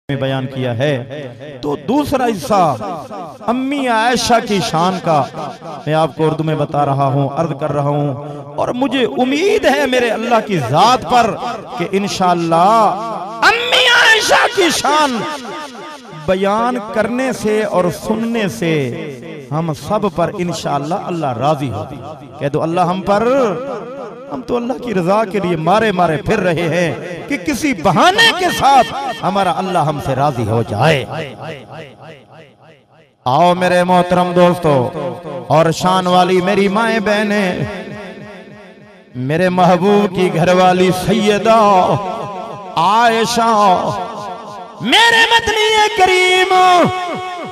में बयान किया है। तो दूसरा हिस्सा अम्मी आयशा की शान का मैं आपको उर्दू में बता रहा हूँ, अर्ज कर रहा हूँ, और मुझे उम्मीद है मेरे अल्लाह की जात पर कि इंशाअल्लाह अम्मी आयशा की शान बयान करने से और सुनने से हम सब पर इंशाअल्लाह अल्लाह राजी हो। कह दो अल्लाह हम पर, हम तो अल्लाह की रजा के लिए मारे मारे फिर रहे हैं कि किसी बहाने के साथ हमारा अल्लाह हमसे राजी हो जाए। आओ मेरे मोहतरम दोस्तों और शान वाली मेरी माएं बहनें, मेरे महबूब की घरवाली सैयदा आयशा, मेरे मदनी करीम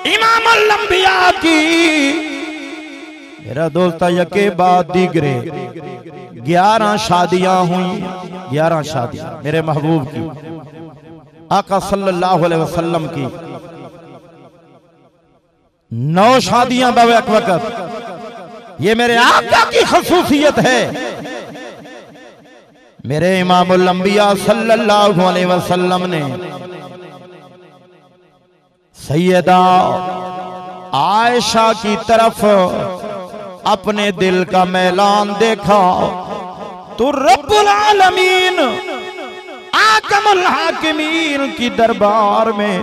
इमाम अल-अंबिया की, मेरा दोस्त यके बाद दीगरे 11 शादियां हुई, 11 शादियां मेरे महबूब की, आका सल्लल्लाहु अलैहि वसल्लम की 9 शादियां बवक वक्त। ये मेरे आका की खसूसियत है। मेरे इमामुल अंबिया सल्लल्लाहु अलैहि वसल्लम ने सैयदा आयशा की तरफ अपने दिल का मैलान देखा तो रब्बुल आलमीन आकमुल हाकिमीन की दरबार में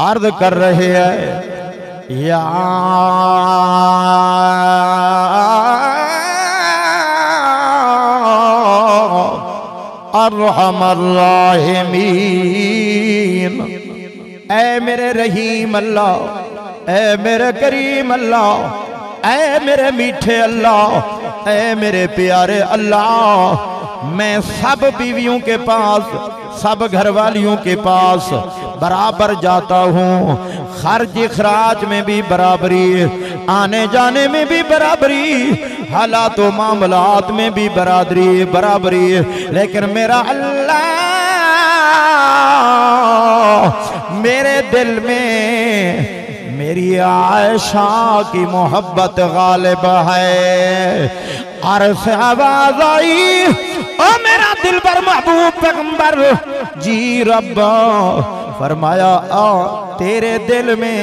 अर्ज कर रहे हैं, या अर्हमर राहिमीन, ऐ मेरे रहीम अल्लाह, ऐ मेरे करीम अल्लाह, ऐ मेरे मीठे अल्लाह, ऐ मेरे प्यारे अल्लाह, मैं सब बीवियों के पास, सब घरवालियों के पास बराबर जाता हूँ, खर्च इखराज में भी बराबरी, आने जाने में भी बराबरी, हालात व मामलात में भी बराबरी, लेकिन मेरा अल्लाह मेरे दिल में मेरी आयशा की मोहब्बत गालिब है। अर्श आवाज आई, ओ मेरा दिल पर महबूब पैगंबर जी रब्बा, फरमाया तेरे दिल में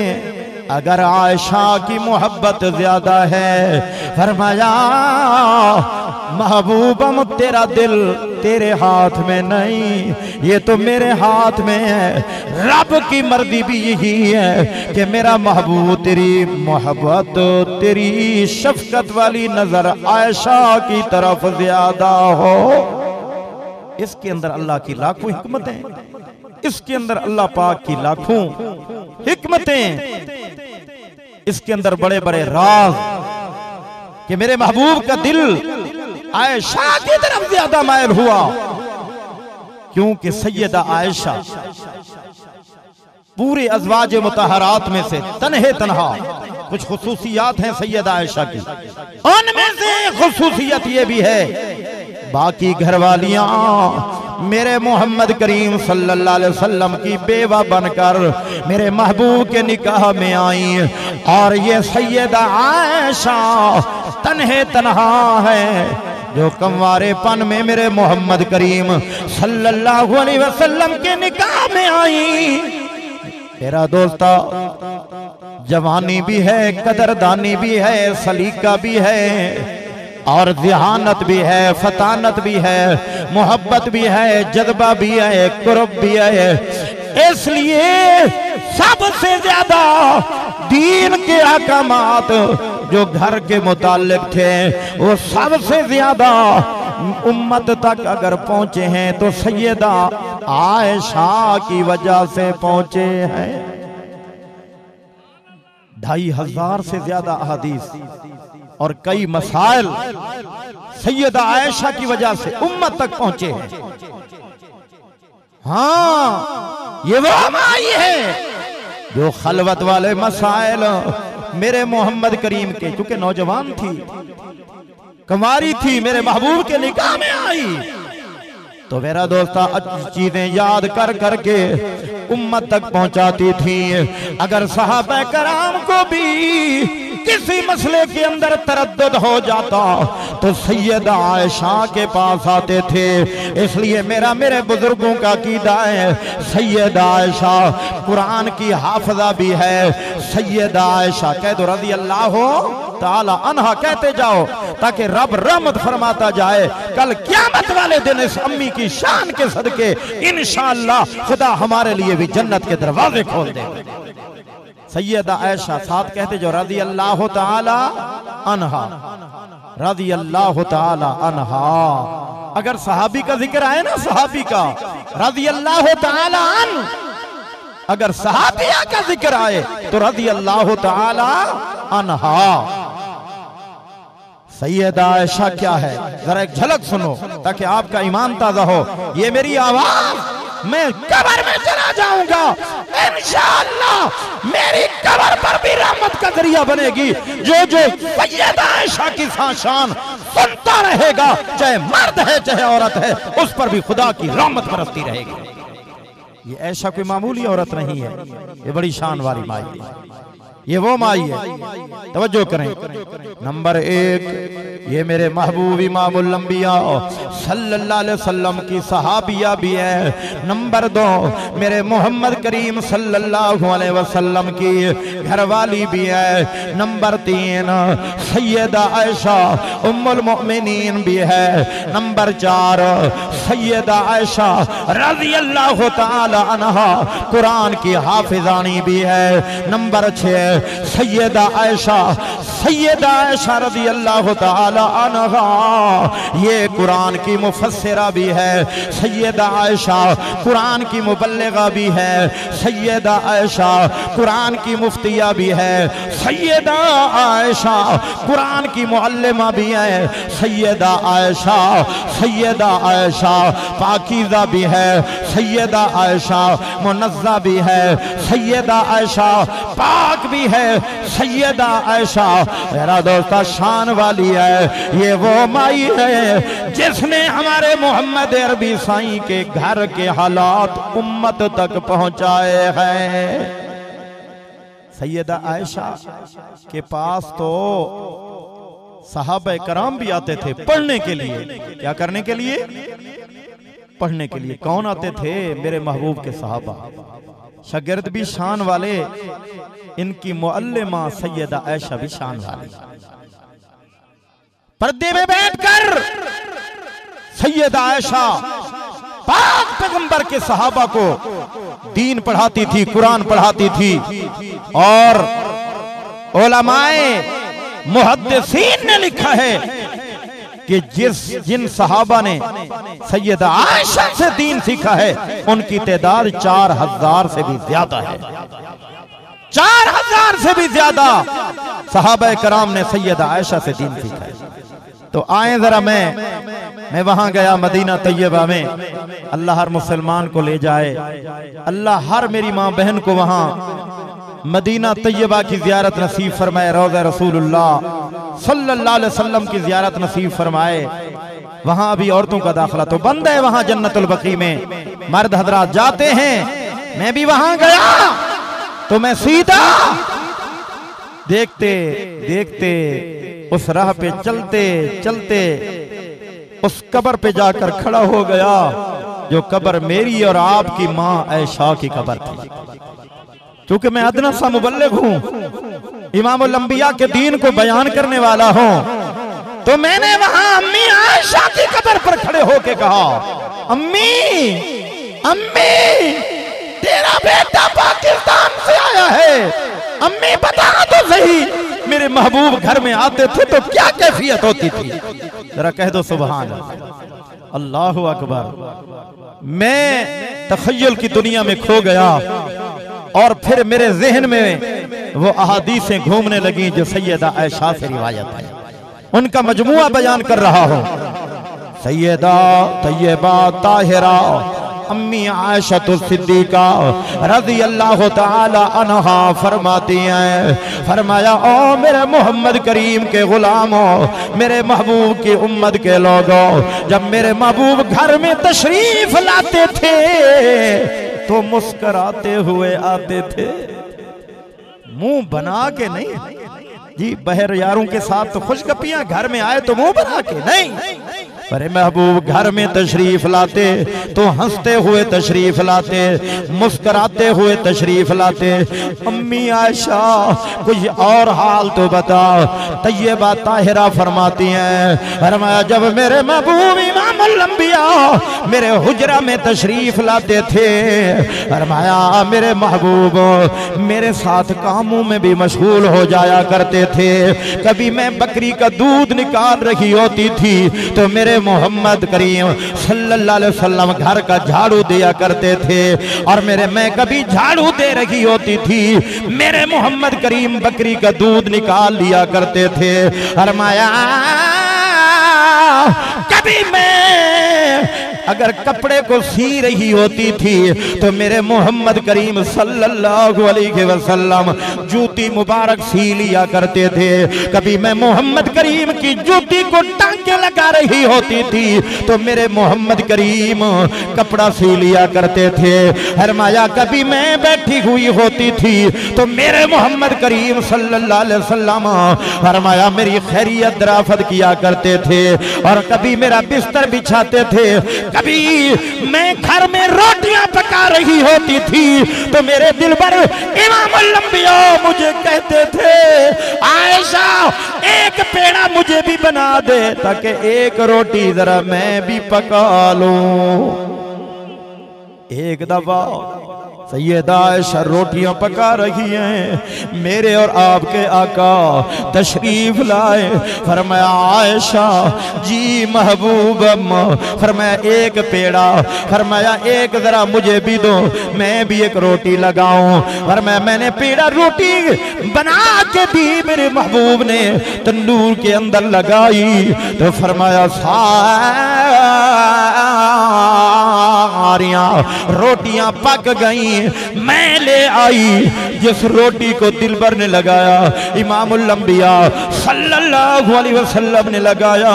अगर आयशा की मोहब्बत ज्यादा है, फरमाया महबूबम तेरा दिल तेरे हाथ में नहीं, ये तो मेरे हाथ में है। रब की मर्जी भी यही है कि मेरा महबूब तेरी मोहब्बत, तेरी शफकत वाली नजर आयशा की तरफ ज्यादा हो। इसके अंदर अल्लाह की लाखों हिकमतें, इसके अंदर अल्लाह पाक की लाखों हिकमतें, इसके अंदर बड़े बड़े राज कि मेरे महबूब का दिल आयशा की तरफ ज्यादा मायल हुआ, क्योंकि सैयदा आयशा पूरे अज़वाज मुतहरात में से तन्हे तन्हा कुछ खुसूसियात हैं सैयदा आयशा की, उनमें से खुसूसियत ये भी है, बाकी घरवालियां मेरे मोहम्मद करीम सल्लल्लाहु अलैहि वसल्लम की बेवा बनकर मेरे महबूब के निकाह में आई, और ये सैयदा आयशा तन्हे तन्हा है जो कंवारेपन में मेरे मोहम्मद करीम सल्लल्लाहु अलैहि वसल्लम के निकाह में आई। मेरा दोस्ता जवानी भी है, कदरदानी भी है, सलीका भी है, और ज़हानत भी है, फतानत भी है, मोहब्बत भी है, जज्बा भी है, कुर्ब भी है। इसलिए सबसे ज्यादा दीन के अहकामात जो घर के मुतालिक थे वो सबसे ज्यादा उम्मत तक अगर पहुंचे हैं तो सैयदा आयशा की वजह से पहुंचे हैं। 2500 से ज्यादा अहादीस और कई मसाइल सैयदा आयशा की वजह से उम्मत तक पहुंचे हैं। हाँ, ये वो माई है जो खलवत वाले मसाइल मेरे मोहम्मद करीम के, चूंकि नौजवान थी, कुंवारी थी, मेरे महबूब के निकाह में आई, तो मेरा दोस्ता अच्छी चीजें याद कर करके उम्मत तक पहुंचाती थी। अगर सहाबा कराम को भी किसी मसले के अंदर तरद्दुद हो जाता तो सैयदा आयशा के पास आते थे। इसलिए मेरे बुजुर्गों का कीदा है, सैयदा आयशा कुरान की हाफिजा भी है। सैयदा आयशा कह दो रज़ी अल्लाह ताला अन्हा कहते जाओ, ताकि रब रहमत फरमाता जाए। कल क़यामत वाले दिन इस अम्मी की शान के सदके इंशाअल्लाह खुदा हमारे लिए भी जन्नत के दरवाजे खोल दे। सैयदा आयशा साथ कहते जो रज़ी अल्लाह ताला अन्हा, रज़ी अल्लाह ताला अन्हा। अगर सहाबी का जिक्र आए ना, सहाबी का रज़ी अल्लाह ताला अन, अगर सहाबिया का जिक्र आए तो रज़ी अल्लाह ताला अन्हा। सैयदा आयशा क्या है, जरा एक झलक सुनो ताकि आपका ईमान ताजा हो। ये मेरी आवाज मैं कब्र में चला जाऊंगा, इंशाअल्लाह मेरी कब्र पर भी रहमत का जरिया बनेगी। जो सैयदा आयशा की शान सुनता रहेगा, चाहे मर्द है चाहे औरत है, उस पर भी खुदा की रहमत बरसती रहेगी। ये आयशा कोई मामूली औरत नहीं है, ये बड़ी शान वाली माई है। ये वो माई है, तवज्जो करें। नंबर एक, ये मेरे महबूब इमामुल अंबिया सल्लल्लाहु अलैहि वसल्लम की सहाबिया भी है। नंबर दो, मेरे मोहम्मद करीम सल्लल्लाहु अलैहि वसल्लम की घरवाली भी है। नंबर तीन, सैयदा आयशा उम्मुल मोमिनीन भी है। नंबर चार, सैयदा आयशा रज़ी अल्लाह ताला अन्हा कुरान की हाफिजानी भी है। नंबर छह, सैयदा आयशा रज़ी अल्लाह ताला अन्हा ये कुरान की मुफस्सिरा भी है। सैयदा आयशा कुरान की मुबल्लिगा भी है। सैयदा आयशा कुरान की मुफ्तिया भी है। सैयदा आयशा कुरान की मुअल्लिमा भी है। सैयदा आयशा पाकीज़ा भी है। सैयदा आयशा मुनज़्ज़ा भी है। सैयदा आयशा पाक भी है। सैयदा आयशा मेरा दोस्ता शान वाली है। ये वो माई है जिसने हमारे मोहम्मद अरबी साईं के घर के हालात उम्मत तक पहुंचाए हैं। सैयदा आयशा के पास तो सहाबा कराम भी आते थे पढ़ने के लिए। क्या करने के लिए? पढ़ने के लिए। कौन आते थे? मेरे महबूब के सहाबा। शागिर्द भी शान वाले, इनकी मुअल्लिमा सैयदा आयशा भी शान वाली। पर्दे में बैठकर सैयदा आयशा पाक पैगंबर के सहाबा को दीन पढ़ाती थी, कुरान पढ़ाती थी। और उलमाए मुहद्दिसीन ने लिखा है कि जिन सहाबा ने सैयदा आयशा से दीन सीखा है उनकी तादाद 4000 से भी ज्यादा है। 4000 से भी ज्यादा सहाबा कराम ने सैयदा आयशा से दीन सीखा है। तो आए जरा, मैं वहां गया मदीना तैयबा में। अल्लाह हर मुसलमान को ले जाए, अल्लाह हर मेरी माँ बहन को वहां मदीना तैयबा की जियारत नसीब फरमाए। रोज़ा रसूलुल्लाह सल्लल्लाहु अलैहि वसल्लम की जियारत नसीब फरमाए। वहां अभी औरतों का दाखिला तो बंद है, वहां जन्नतुल बकी में मर्द हजरात जाते हैं। मैं भी वहां गया तो मैं सीधा देखते देखते उस राह पे चलते चलते उस कब्र पे जाकर खड़ा हो गया जो कब्र मेरी और आपकी माँ आयशा की कब्र थी। क्योंकि मैं अदना सा मुबल्लिग हूँ, इमामुल अंबिया के दीन को बयान करने वाला हूँ, तो मैंने वहां अम्मी आयशा की कब्र पर खड़े होके कहा, अम्मी अम्मी तेरा बेटा पाकिस्तान से आया है, अम्मी बता तो सही मेरे महबूब घर में आते थे तो क्या कैफियत होती थी? जरा कह दो सुभान अल्लाह अकबर। मैं तखय्युल की दुनिया में खो गया और फिर मेरे ज़हन में वो अहादीसें घूमने लगी जो सैयदा आयशा से रिवायत है, उनका मजमुआ बयान कर रहा हूँ। सैयदा तैयबा ताहिरा अम्मी आयशा सिद्दीका रज़ी अल्लाह ताला अन्हा फरमाती हैं, फरमाया ओ मेरे मोहम्मद करीम के गुलामों, मेरे महबूब की उम्मत के लोगों, जब मेरे महबूब घर में तशरीफ लाते थे तो मुस्कुराते हुए आते थे, मुंह बना के नहीं, जी बहर यारों के साथ तो खुशगपियां, घर में आए तो मुंह बना के नहीं। अरे महबूब घर में तशरीफ लाते तो हंसते हुए तशरीफ लाते, मुस्कुराते हुए तशरीफ लाते। अम्मी आयशा कुछ और हाल तो बताओ। तैयबा ताहिरा फरमाती हैं, फरमाया जब मेरे महबूब इमामुल अंबिया मेरे हुजरा में तशरीफ लाते थे, फरमाया मेरे महबूब मेरे साथ कामों में भी मशगूल हो जाया करते थे। कभी मैं बकरी का दूध निकाल रही होती थी तो मेरे मोहम्मद करीम सल्लल्लाहु अलैहि वसल्लम घर का झाड़ू दिया करते थे, और मैं कभी झाड़ू दे रही होती थी मेरे मोहम्मद करीम बकरी का दूध निकाल लिया करते थे। फरमाया कभी मैं अगर कपड़े को सी रही होती थी तो मेरे मोहम्मद करीम सल्लल्लाहु अलैहि वसल्लम जूती मुबारक सी लिया करते थे। कभी मैं मोहम्मद करीम की जूती को टांके लगा रही होती थी तो मेरे मोहम्मद करीम कपड़ा सी लिया करते थे। फरमाया कभी मैं बैठी हुई होती थी तो मेरे मोहम्मद करीम सल्लल्लाहु अलैहि वसल्लम फरमाया मेरी खैरियत दराफत किया करते थे, और कभी मेरा बिस्तर बिछाते थे। कभी मैं घर में रोटियां पका रही होती थी तो मेरे दिलबर इमामुल अंबिया मुझे कहते थे आयशा एक पेड़ा मुझे भी बना दे ताकि एक रोटी जरा मैं भी पका लूं। एक दफा सैयदा आयशा रोटियां पका रही हैं, मेरे और आपके आका तशरीफ लाए। फरमाया आयशा जी महबूब अम्मा, फरमाया एक पेड़ा, फरमाया एक जरा मुझे भी दो मैं भी एक रोटी लगाऊं। फरमाया मैंने पेड़ा रोटी बना के दी, मेरे महबूब ने तंदूर के अंदर लगाई तो फरमाया सारियां रोटियां पक गई। मैं ले आई जिस रोटी को दिलबर ने लगाया, इमामुल अंबिया सल्लल्लाहु अलैहि वसल्लम ने लगाया,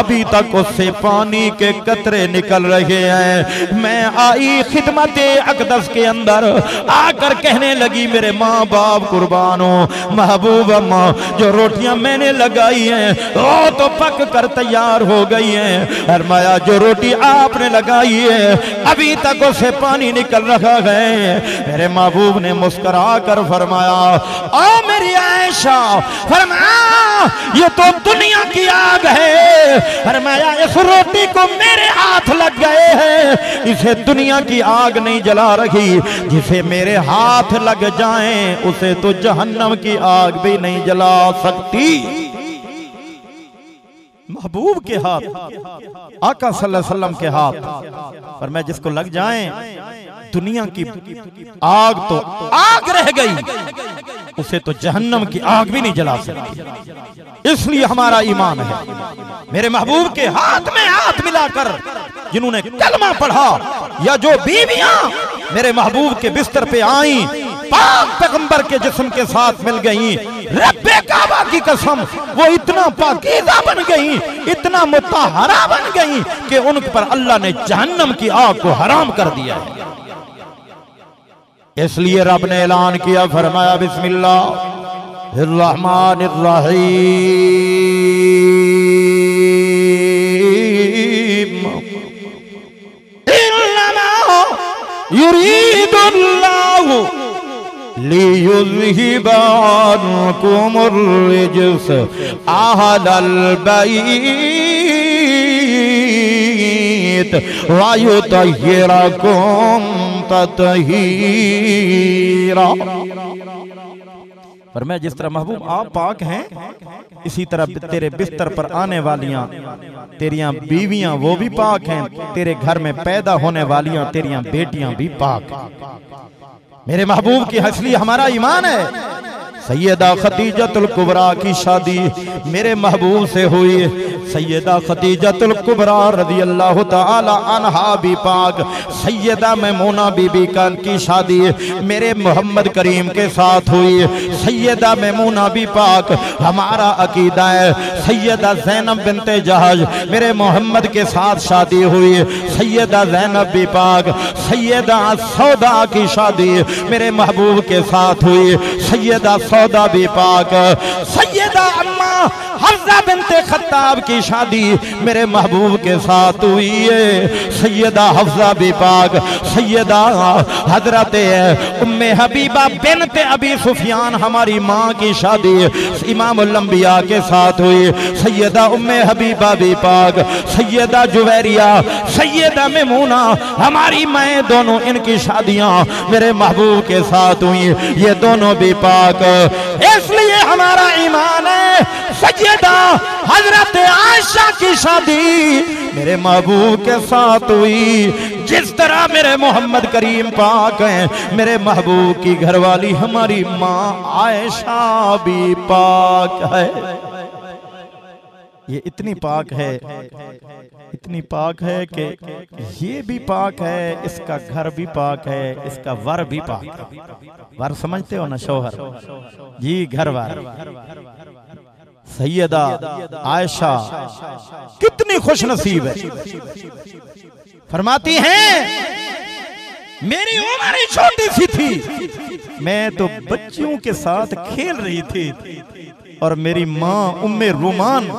अभी तक उससे पानी के कतरे निकल रहे हैं। मैं आई खिदमत अक़दस के अंदर आकर कहने लगी मेरे माँ बाप कुर्बानो, महबूब अम्मा जो रोटियां मैंने लगाई हैं वो तो पक कर तैयार हो गई हैं, फरमाया जो रोटी आपने लगाई है अभी तक उससे पानी निकल रहा है। मेरे महबूब ने मुस्कुरा कर फरमाया ओ मेरी आयशा, फरमाया ये तो दुनिया की आग है, फरमाया इस रोटी को मेरे हाथ लग गए हैं, इसे दुनिया की आग नहीं जला रही, जिसे मेरे हाथ लग जाएं उसे तो जहन्नम की आग भी नहीं जला सकती। महबूब के हाथ, आका सल्लल्लाहु अलैहि वसल्लम के हाथ पर मैं जिसको लग जाए दुनिया की आग तो आग रह गई, उसे तो जहन्नम की आग भी नहीं जला सकती। इसलिए हमारा ईमान है मेरे महबूब के हाथ में हाथ मिलाकर जिन्होंने कलमा पढ़ा, या जो बीवियां मेरे महबूब के बिस्तर पे आई पाक पैगंबर के जिस्म के साथ मिल गई, रब्बे काबा की कसम वो इतना पाकीज़ा बन गई, इतना मुतहरा बन गई कि उन पर अल्लाह ने जहन्नम की आग को हराम कर दिया है। इसलिए रब ने ऐलान किया, फरमाया बिस्मिल्लाहिर रहमानिर रहीम, इन्नमा युरीदुल्लाहु लियुज़हिबा अन्कुमुर रिज्स अहलल बैत व युतहिरकुम तत्हीरा। पर मैं जिस तरह महबूब आप पाक हैं, इसी तरह तेरे बिस्तर पर आने वालियां तेरियां बीवियां वो भी पाक हैं, तेरे घर में पैदा होने वालियां तेरियां बेटियां भी पाक हैं। मेरे महबूब की हसली हमारा ईमान है। सैयदा खदीजतुल कुबरा की शादी मेरे महबूब से हुई। सैयदा खदीजतुल कुबरा रज़ियल्लाहु ताला अन्हा भी पाक, सैयदा मैमूना बीबी की शादी मेरे मोहम्मद करीम के साथ हुई। सैयदा मैमूना भी पाक, हमारा अकीदा है। सैयदा ज़ैनब बिनते जहाज मेरे मोहम्मद के साथ शादी हुई। सैयदा ज़ैनब भी पाक, सैयदा सौदा की शादी मेरे महबूब के साथ हुई। सैयदा सौदा भी पाक। सैयदा अम्मा हफ्सा बिनते खत्ताब की शादी मेरे महबूब के साथ हुई है। सैयदा हफ्सा भी पाक, सैयदा हजरत उम्मे हबीबा बिनते अबी सुफियान हमारी माँ की शादी इमामुल अंबिया के साथ हुई। सैयदा उम्मे हबीबा भी पाक, सैयदा जुवैरिया, सैयदा मेमूना हमारी माएँ दोनों, इनकी शादियां मेरे महबूब के साथ हुई। ये दोनों भी पाक, इसलिए हमारा ईमान है सैयदा हजरत आयशा की शादी मेरे महबूब के साथ हुई। जिस तरह मेरे मोहम्मद करीम पाक हैं, मेरे महबूब की घरवाली हमारी माँ आयशा भी पाक है। ये इतनी पाक है, इतनी पाक है कि ये भी पाक है, इसका घर भी पाक है, इसका वर भी पाक है। वर समझते हो ना, शौहर जी, घर वार। सैयदा आयशा कितनी खुश नसीब है। फरमाती हैं मेरी उम्र ही छोटी सी थी, मैं तो बच्चियों के साथ खेल रही थी और मेरी माँ उम्मे रूमान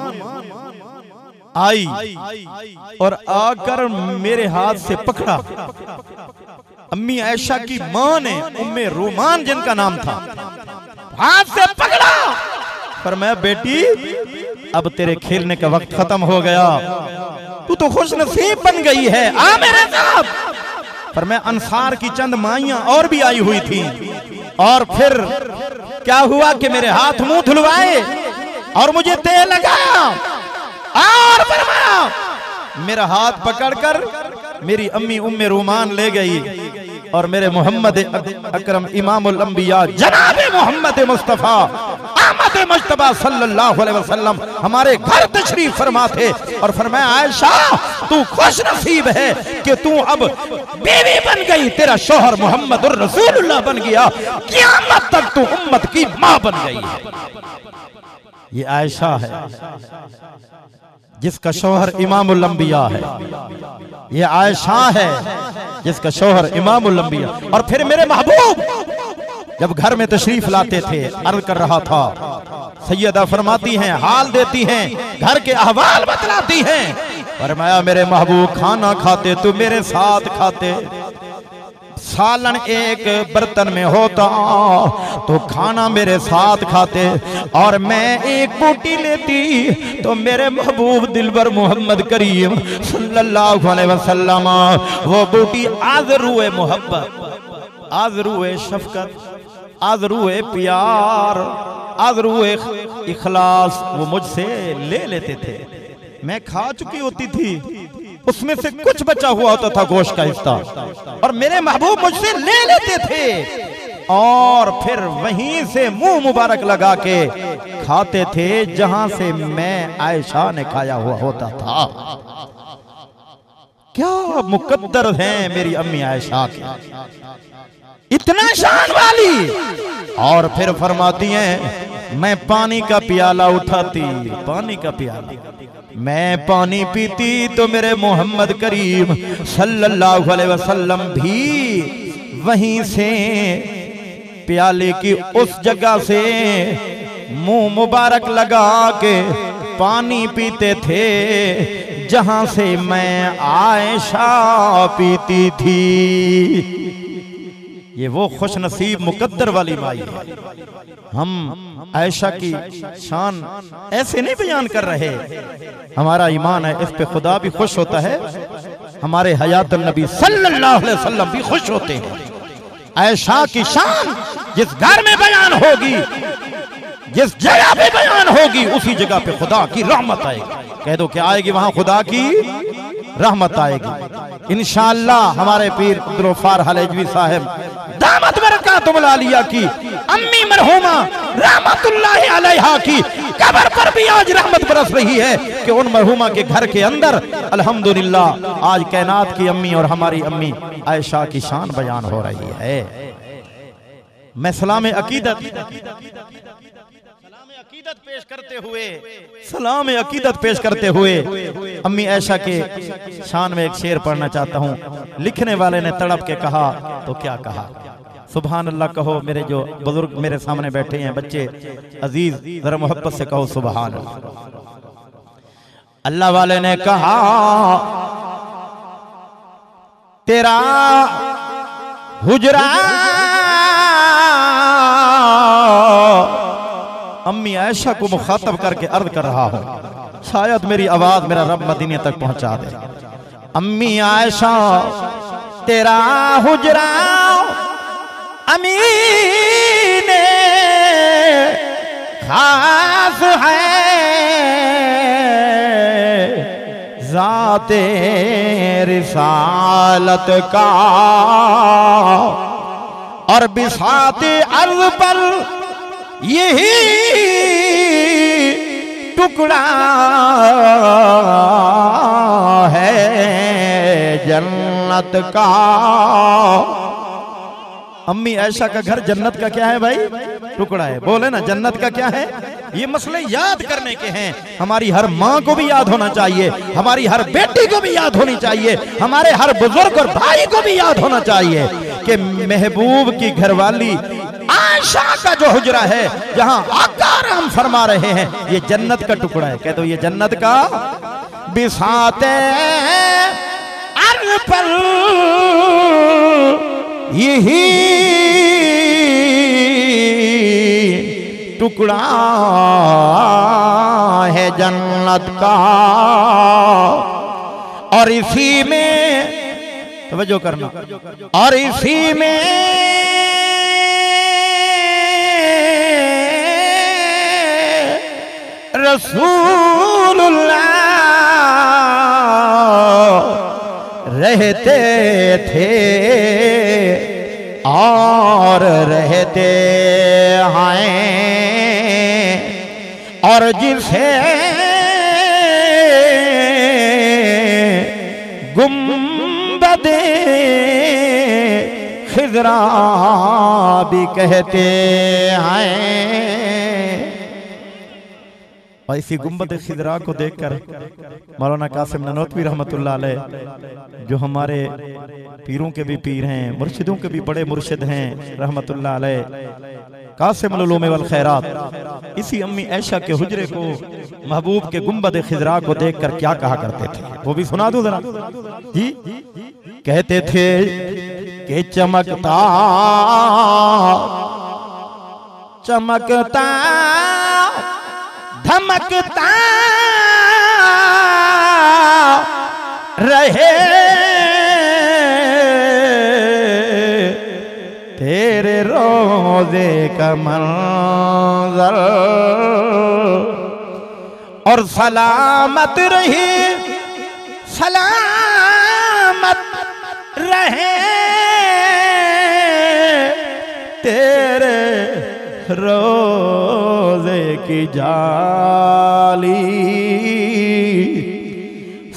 आई और आकर मेरे हाथ से पकड़ा। अम्मी आयशा की माँ ने उम्मे रूमान जिनका नाम था, हाथ से पकड़ा। फरमाया बेटी अब तेरे खेलने का वक्त खत्म हो गया, तू तो खुश नसीब बन गई है, आ मेरे साथ। फरमाया अंसार की चंद माइयां और भी आई हुई थी और फिर क्या हुआ कि मेरे हाथ मुंह धुलवाए और मुझे तेल लगाया और फरमाया मेरा हाथ पकड़कर मेरी अम्मी उम्मे रूमान ले गई और मेरे मोहम्मद अकरम इमामुल अंबिया जनाबे मोहम्मद मुस्तफा अहमद मुज्तबा सल्लल्लाहु अलैहि वसल्लम हमारे घर तशरीफ फरमा थे और फरमाया आयशा तू खुश नसीब है कि तू अब बीवी बन गई, तेरा शौहर मोहम्मद रसूलुल्लाह बन गया, क़यामत तक तू उम्मत की माँ बन गई है। ये आयशा है जिसका शौहर इमामुल अंबिया है, ये आयशा है जिसका शौहर इमामुल अंबिया। और फिर मेरे महबूब जब घर में तशरीफ लाते थे, अर्ज कर रहा था, सैयदा फरमाती हैं, हाल देती हैं, घर के अहवाल बतलाती हैं। फरमाया मेरे महबूब खाना खाते तो मेरे साथ खाते, सालन एक बर्तन में होता तो खाना मेरे साथ खाते, और मैं एक बूटी लेती तो मेरे महबूब दिलबर मोहम्मद करीम सल्लल्लाहु अलैहि वसल्लम वो बूटी आज़रूए मोहब्बत, आज़रूए शफकत, आज़रूए प्यार, आज़रूए इखलास वो मुझसे ले लेते थे। मैं खा चुकी होती थी, उसमें से कुछ बचा हुआ होता था गोश्त का हिस्सा, और मेरे महबूब मुझसे ले लेते थे और फिर वहीं से मुंह मुबारक लगा के खाते थे जहां से मैं आयशा ने खाया हुआ होता था। क्या मुकद्दर हैं मेरी अम्मी आयशा की, इतना शान वाली। और फिर फरमाती हैं मैं पानी का प्याला उठाती, पानी का प्याला मैं पानी पीती तो मेरे मोहम्मद करीम सल्लल्लाहु अलैहि वसल्लम भी वहीं से प्याले की उस जगह से मुंह मुबारक लगा के पानी पीते थे जहां से मैं आयशा पीती थी। ये वो खुश नसीब मुकद्दर वाली माई है। हम आयशा की शान ऐसे नहीं बयान कर रहे, हमारा ईमान है इस पे खुदा भी खुश होता है, हमारे हयातुन नबी सल्लल्लाहु अलैहि वसल्लम भी खुश होते हैं। आयशा की शान जिस घर में बयान होगी, जिस जगह पे बयान होगी, उसी जगह पे खुदा की रहमत आएगी। कह दो क्या आएगी? वहां खुदा की रहमत आएगी इंशाअल्लाह। हमारे पीर अब्दुल गफ्फार हलेजवी साहब दामत बरकातुहुल आलिया की अम्मी मरहुमा रहमतुल्लाहि अलैहा की कब्र पर भी आज रहमत बरस रही है कि उन मरहुमा के घर के अंदर अल्हम्दुलिल्लाह आज कायनात की अम्मी और हमारी अम्मी आयशा की शान बयान हो रही है। मैं सलाम अकीदत पेश करते हुए, सलाम अकीदत पेश करते हुए अम्मी आयशा के शान में एक शेर पढ़ना चाहता हूँ। लिखने वाले ने तड़प के कहा तो क्या कहा, सुभान अल्लाह कहो। मेरे जो बुजुर्ग मेरे सामने बैठे हैं, बच्चे अजीज, जरा मोहब्बत से कहो सुभान अल्लाह। अल्लाह वाले ने कहा तेरा हुजरा, अम्मी आयशा को मुखातब करके अर्ज कर रहा हूं, शायद मेरी आवाज मेरा रब मदीने तक पहुंचा दे। अम्मी आयशा तेरा हुजरा अमीने खास है, ज़ाते रिसालत का और बिसाते अर्ज़ पर यही टुकड़ा है जन्नत का। अम्मी आयशा का घर जन्नत का क्या है भाई? टुकड़ा है। बोले ना जन्नत का क्या है? ये मसले याद करने के हैं। हमारी हर माँ को भी याद होना चाहिए, हमारी हर बेटी को भी याद होनी चाहिए, हमारे हर बुजुर्ग और भाई को भी याद होना चाहिए कि महबूब की घरवाली आयशा का जो हुजरा है, जहां आका आराम फरमा रहे हैं, ये जन्नत का टुकड़ा है। कह दो ये जन्नत का बिसाते अर्ज़ पर यही टुकड़ा है जन्नत का। और इसी में तवज्जो करना, और इसी में रसूलुल्लाह रहते थे और रहते हैं, और जिसे गुंबदे खिज़रा भी कहते हैं। और इसी गुंबद खिज़रा को देखकर मौलाना कासिम ननोतवी रहमतुल्लाह अलैह, जो हमारे पीरों के भी पीर हैं, मुर्शिदों के भी बड़े मुर्शिद हैं रहमतुल्लाह अलैह, कासिमुल उलूम वल खैरात, इसी अम्मी आयशा के हुजरे को, महबूब के गुंबद खिज़रा को देखकर क्या कहा करते थे, वो भी सुना दूं जरा जी। कहते थे कि चमकता चमकता धमकता रहे तेरे रोज़े का मंज़र, और सलामत रहे सलामत रहे तेरे रोज़े की जाली,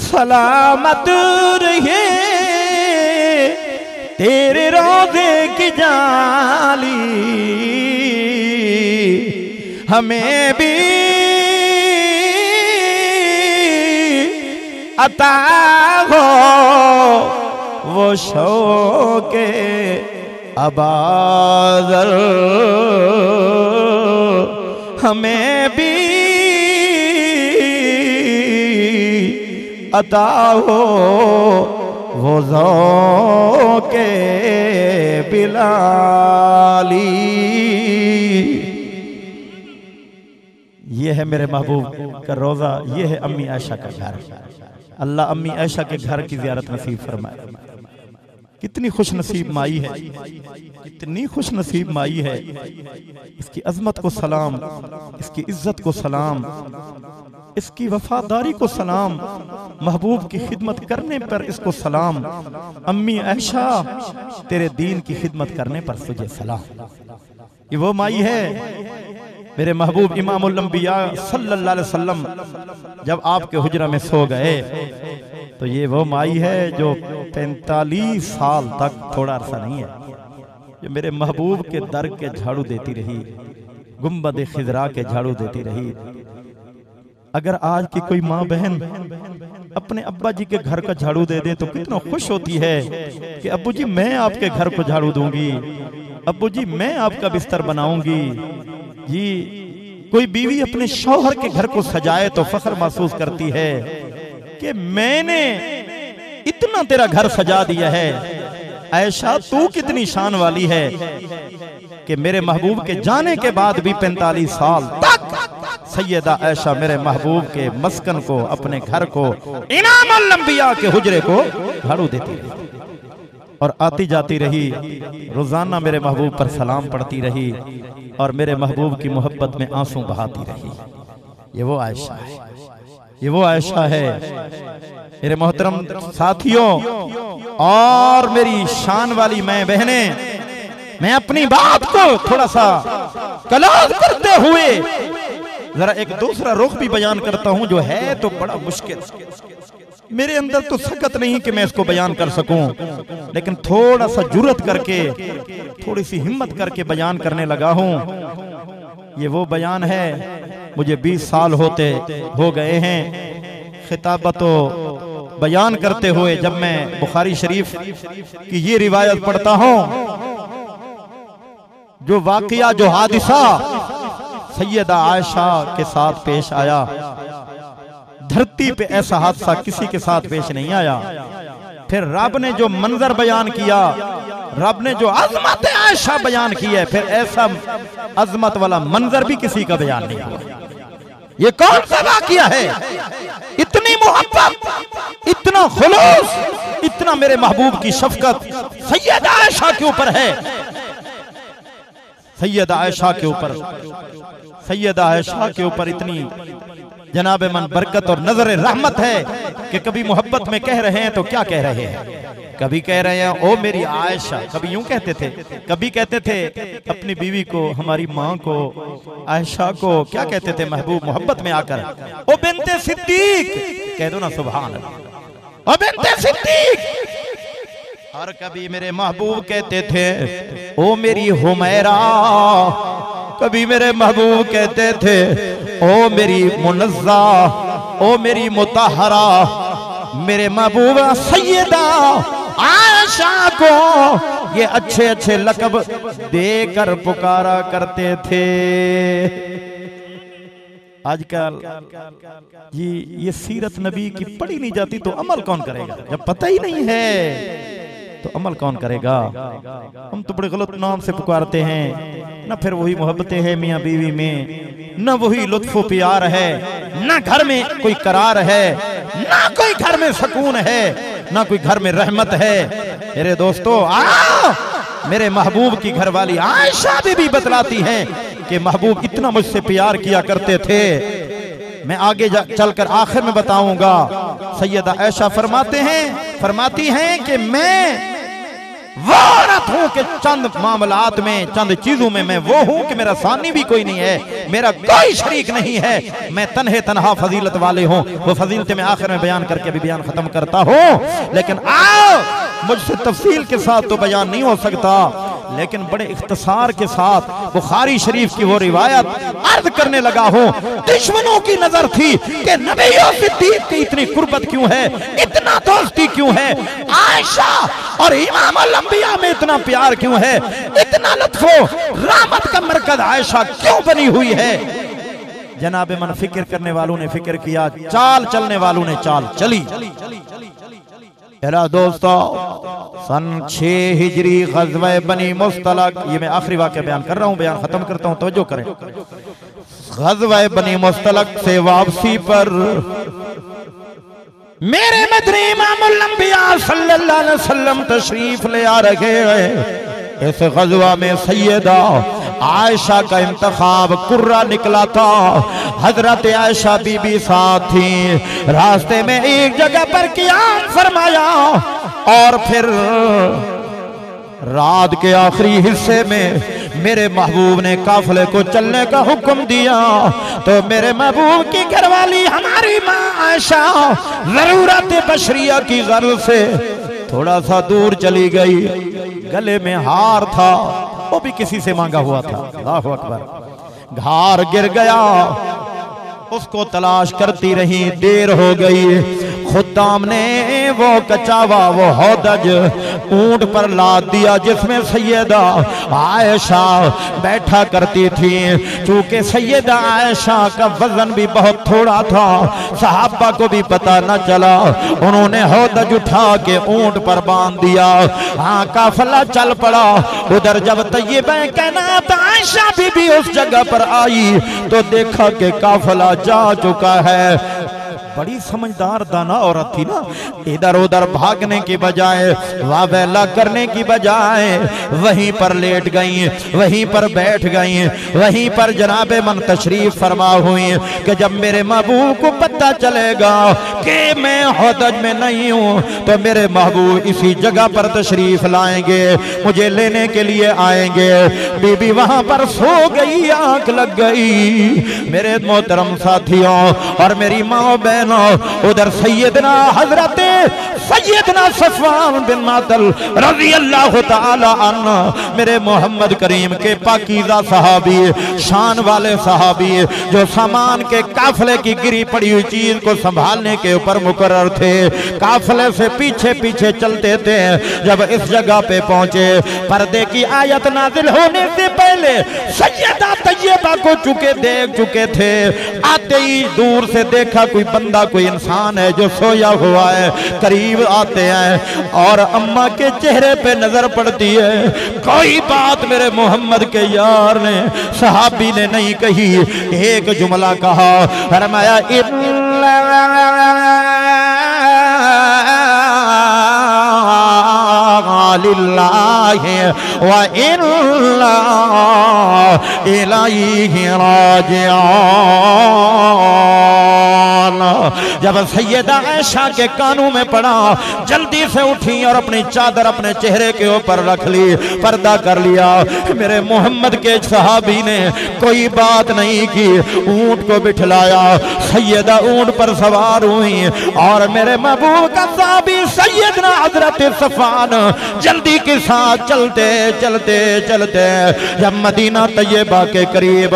सलामत रहे तेरे रोज़े की जाली। हमें भी अता हो वो शौक़े अबादर, हमें भी अता हो वो ज़ौक़े बिलाली। ये है मेरे महबूब का रोज़ा, ये है अम्मी आयशा का घर। अल्लाह अम्मी आयशा के घर की ज़ियारत नसीब फरमाए। कितनी खुश नसीब माई है, कितनी खुश नसीब माई है। इसकी अजमत को सलाम, इसकी इज्जत को सलाम, इसकी वफादारी को सलाम, महबूब की खिदमत करने पर इसको सलाम। अम्मी आयशा तेरे दीन की खिदमत करने पर तुझे सलाम। ये वो माई है मेरे महबूब इमामुल अंबिया सल्लल्लाहु अलैहि वसल्लम जब आपके हुजरा में सो गए, तो ये वो माई है जो 45 साल तक, थोड़ा अरसा नहीं है, जो मेरे महबूब के दर के झाड़ू देती रही, गुंबद खिज़रा के झाड़ू देती रही। अगर आज की कोई माँ बहन अपने अब्बा जी के घर का झाड़ू दे दे तो कितना खुश होती है कि अब्बू जी मैं आपके घर को झाड़ू दूंगी। अब्बू जी मैं आपका बिस्तर बनाऊंगी जी। कोई बीवी अपने शौहर के घर को सजाए तो फख्र महसूस करती है कि मैंने इतना तेरा घर सजा दिया है। ऐशा तू कितनी शान वाली है कि मेरे महबूब के जाने के बाद भी 45 साल तक सैयदा ऐशा मेरे महबूब के मस्कन को, अपने घर को, इमामुल अंबिया के हुजरे को झाड़ू देती रही और आती जाती रही। रोजाना मेरे महबूब पर सलाम पढ़ती रही और मेरे महबूब की मोहब्बत में आंसू बहाती रही। ये वो आयशा है, ये वो आयशा है मेरे मोहतरम साथियों और मेरी शान वाली मैं बहने। मैं अपनी बात को थोड़ा सा कलाम करते हुए जरा एक दूसरा रुख भी बयान करता हूं जो है तो बड़ा मुश्किल। मेरे अंदर तो सकत नहीं कि मैं इसको बयान कर सकूं, लेकिन थोड़ा सा जुर्रत करके, थोड़ी सी हिम्मत करके बयान करने लगा हूं। ये वो बयान है, मुझे 20 साल हो गए हैं खिताबत बयान करते हुए। जब मैं बुखारी शरीफ की ये रिवायत पढ़ता हूं, जो वाकया, जो हादिसा सैयदा आयशा के साथ पेश आया, धरती पे ऐसा हादसा किसी के साथ पेश नहीं आया। फिर रब ने जो मंजर बयान किया, रब ने जो अजमत आयशा बयान की है, फिर ऐसा अजमत वाला मंजर भी किसी का बयान नहीं हुआ। ये कौन सा वाकया है? इतनी मोहब्बत, इतना खुलूस, इतना मेरे महबूब की शफकत सैयदा आयशा के ऊपर है। सैयदा आयशा के ऊपर, सैयदा आयशा के ऊपर इतनी जनाब मन बरकत और नजर रहमत है कि कभी मोहब्बत में कह रहे हैं तो क्या कह रहे हैं, कभी कह रहे हैं ओ मेरी आयशा, कभी यूं कहते थे, कभी कहते थे अपनी बीवी को, हमारी माँ को, आयशा को क्या कहते थे महबूब मोहब्बत में आकर, ओ बिन्ते सिद्दीक, कह दो ना सुभान अल्लाह, ओ बिन्ते सिद्दीक। और कभी मेरे महबूब कहते थे ओ मेरी हुमैरा, कभी मेरे महबूब कहते थे ओ मेरी मुनज़्ज़ा, ओ मेरी मुतहरा। मेरे महबूब सैयदा आयशा को ये अच्छे अच्छे लक़ब देकर पुकारा करते थे। आजकल ये सीरत नबी की पढ़ी नहीं जाती तो अमल कौन करेगा? जब पता ही नहीं है तो अमल कौन करेगा? हम तो बड़े गलत नाम से पुकारते हैं। ना फिर वही मोहब्बतें हैं मियाँ बीवी में, ना वही लुत्फ़ प्यार है, ना घर में कोई करार है, ना कोई घर में सुकून है, ना कोई घर में रहमत है। मेरे दोस्तों आओ, मेरे महबूब की घरवाली आयशा भी बतलाती हैं कि महबूब इतना मुझसे प्यार किया करते थे। मैं आगे चलकर आखिर में बताऊंगा। सैयदा आयशा फरमाती हैं कि मैं वो औरत हूं कि चंद मामलात में, चंद चीजों में मैं वो हूं कि मेरा सानी भी कोई नहीं है, मेरा कोई शरीक नहीं है, मैं तन्हे तन्हा फजीलत वाले हूं। वो फजीलत में आखिर में बयान करके भी बयान खत्म करता हूं। लेकिन आओ, मुझसे तफसील के साथ तो बयान नहीं हो सकता, लेकिन बड़े इख्तिसार के साथ बुखारी शरीफ की वो रिवायत अर्ज करने लगा हूं। दुश्मनों की नजर थी कि नबी और सिद्दीक की इतनी कुर्बत क्यों है, इतना दोस्ती क्यों है, आयशा और इमामुल अंबिया में इतना प्यार क्यों है, इतना लुत्फो रहमत का मरकज आयशा क्यों बनी हुई है। जनाब मन फिक्र करने वालों ने फिक्र किया, चाल चलने वालों ने चाल चली। दोस्तों सन 6 हिजरी ग़ज़वा बनी मुस्तलक, ये मैं आखिरी वाक़या बयान कर रहा हूँ, बयान खत्म करता हूँ, तवज्जो करें। ग़ज़वा बनी मुस्तलक से वापसी पर मेरे मदनी इमामुल अंबिया सल्लल्लाहु अलैहि वसल्लम तशरीफ ले आ रहे हैं। इस ग़ज़वा में सैयदा आयशा का इंतखाब कुर्रा निकला था। हजरत आयशा बीबी साथ थी। रास्ते में एक जगह पर क़ियाम फरमाया और फिर रात के आखिरी हिस्से में मेरे महबूब ने काफिले को चलने का हुक्म दिया। तो मेरे महबूब की घरवाली हमारी माँ आयशा जरूरत बशरिया की गर्ज से थोड़ा सा दूर चली गई। गले में हार था, वो भी किसी से मांगा हुआ था। अल्लाहु अकबर। हार गिर गया, उसको तलाश करती रही, देर हो गई। खुद्दाम ने वो कचावा वो हौदज ऊंट पर लाद दिया जिसमें सैयदा आयशा बैठा करती थी। चूंकि सैयदा आयशा का वजन भी बहुत थोड़ा था, सहाबा को भी पता न चला, उन्होंने हौदज उठा के ऊंट पर बांध दिया। हाँ, काफिला चल पड़ा। उधर जब तैयबा कायनात आयशा भी उस जगह पर आई तो देखा कि काफिला जा चुका है। बड़ी समझदार दाना औरत थी ना, इधर उधर भागने की बजाय, वावेला करने की बजाय वहीं पर लेट गई, वहीं पर बैठ गई, वहीं पर जनाबे मन तशरीफ फरमा हुई कि जब मेरे महबूब को पता चलेगा कि मैं हौदज में नहीं हूं तो मेरे महबूब इसी जगह पर तशरीफ लाएंगे, मुझे लेने के लिए आएंगे। बीबी वहां पर सो गई, आंख लग गई। मेरे मोहतरम साथियों और मेरी माँ बहन, उधर सैयदना हजरत सैयदना सफवान बिन मातल रज़ी अल्लाह ताला अन्हु, मेरे मोहम्मद करीम के पाकीज़ा सहाबी, शान वाले सहाबी, जो सामान के काफले की गिरी पड़ी हुई चीज को संभालने के ऊपर मुकर्रर थे, काफले से पीछे पीछे चलते थे। जब इस जगह पे पहुंचे, पर्दे की आयत नाजिल होने से पहले सैयदा तैयबा को देख चुके थे। आते ही दूर से देखा कोई बंदा, कोई इंसान है जो सोया हुआ है। करीब आते हैं और अम्मा के चेहरे पे नजर पड़ती है। कोई बात मेरे मोहम्मद के यार ने, सहाबी ने नहीं कही, एक जुमला कहा, फरमाया लिल्लाहि व इन्ना इलैहि राजिऊन। जब सैयदा आयशा के कानों में पड़ा, जल्दी से उठी और अपनी चादर अपने चेहरे के ऊपर रख ली, पर्दा कर लिया। मेरे मोहम्मद के सहाबी ने कोई बात नहीं की, ऊंट को बिठलाया, सैयदा ऊंट पर सवार हुई और मेरे महबूब का सहाबी सैयदना हजरत सफवान जल्दी के साथ चलते चलते चलते जब मदीना तैयबा के करीब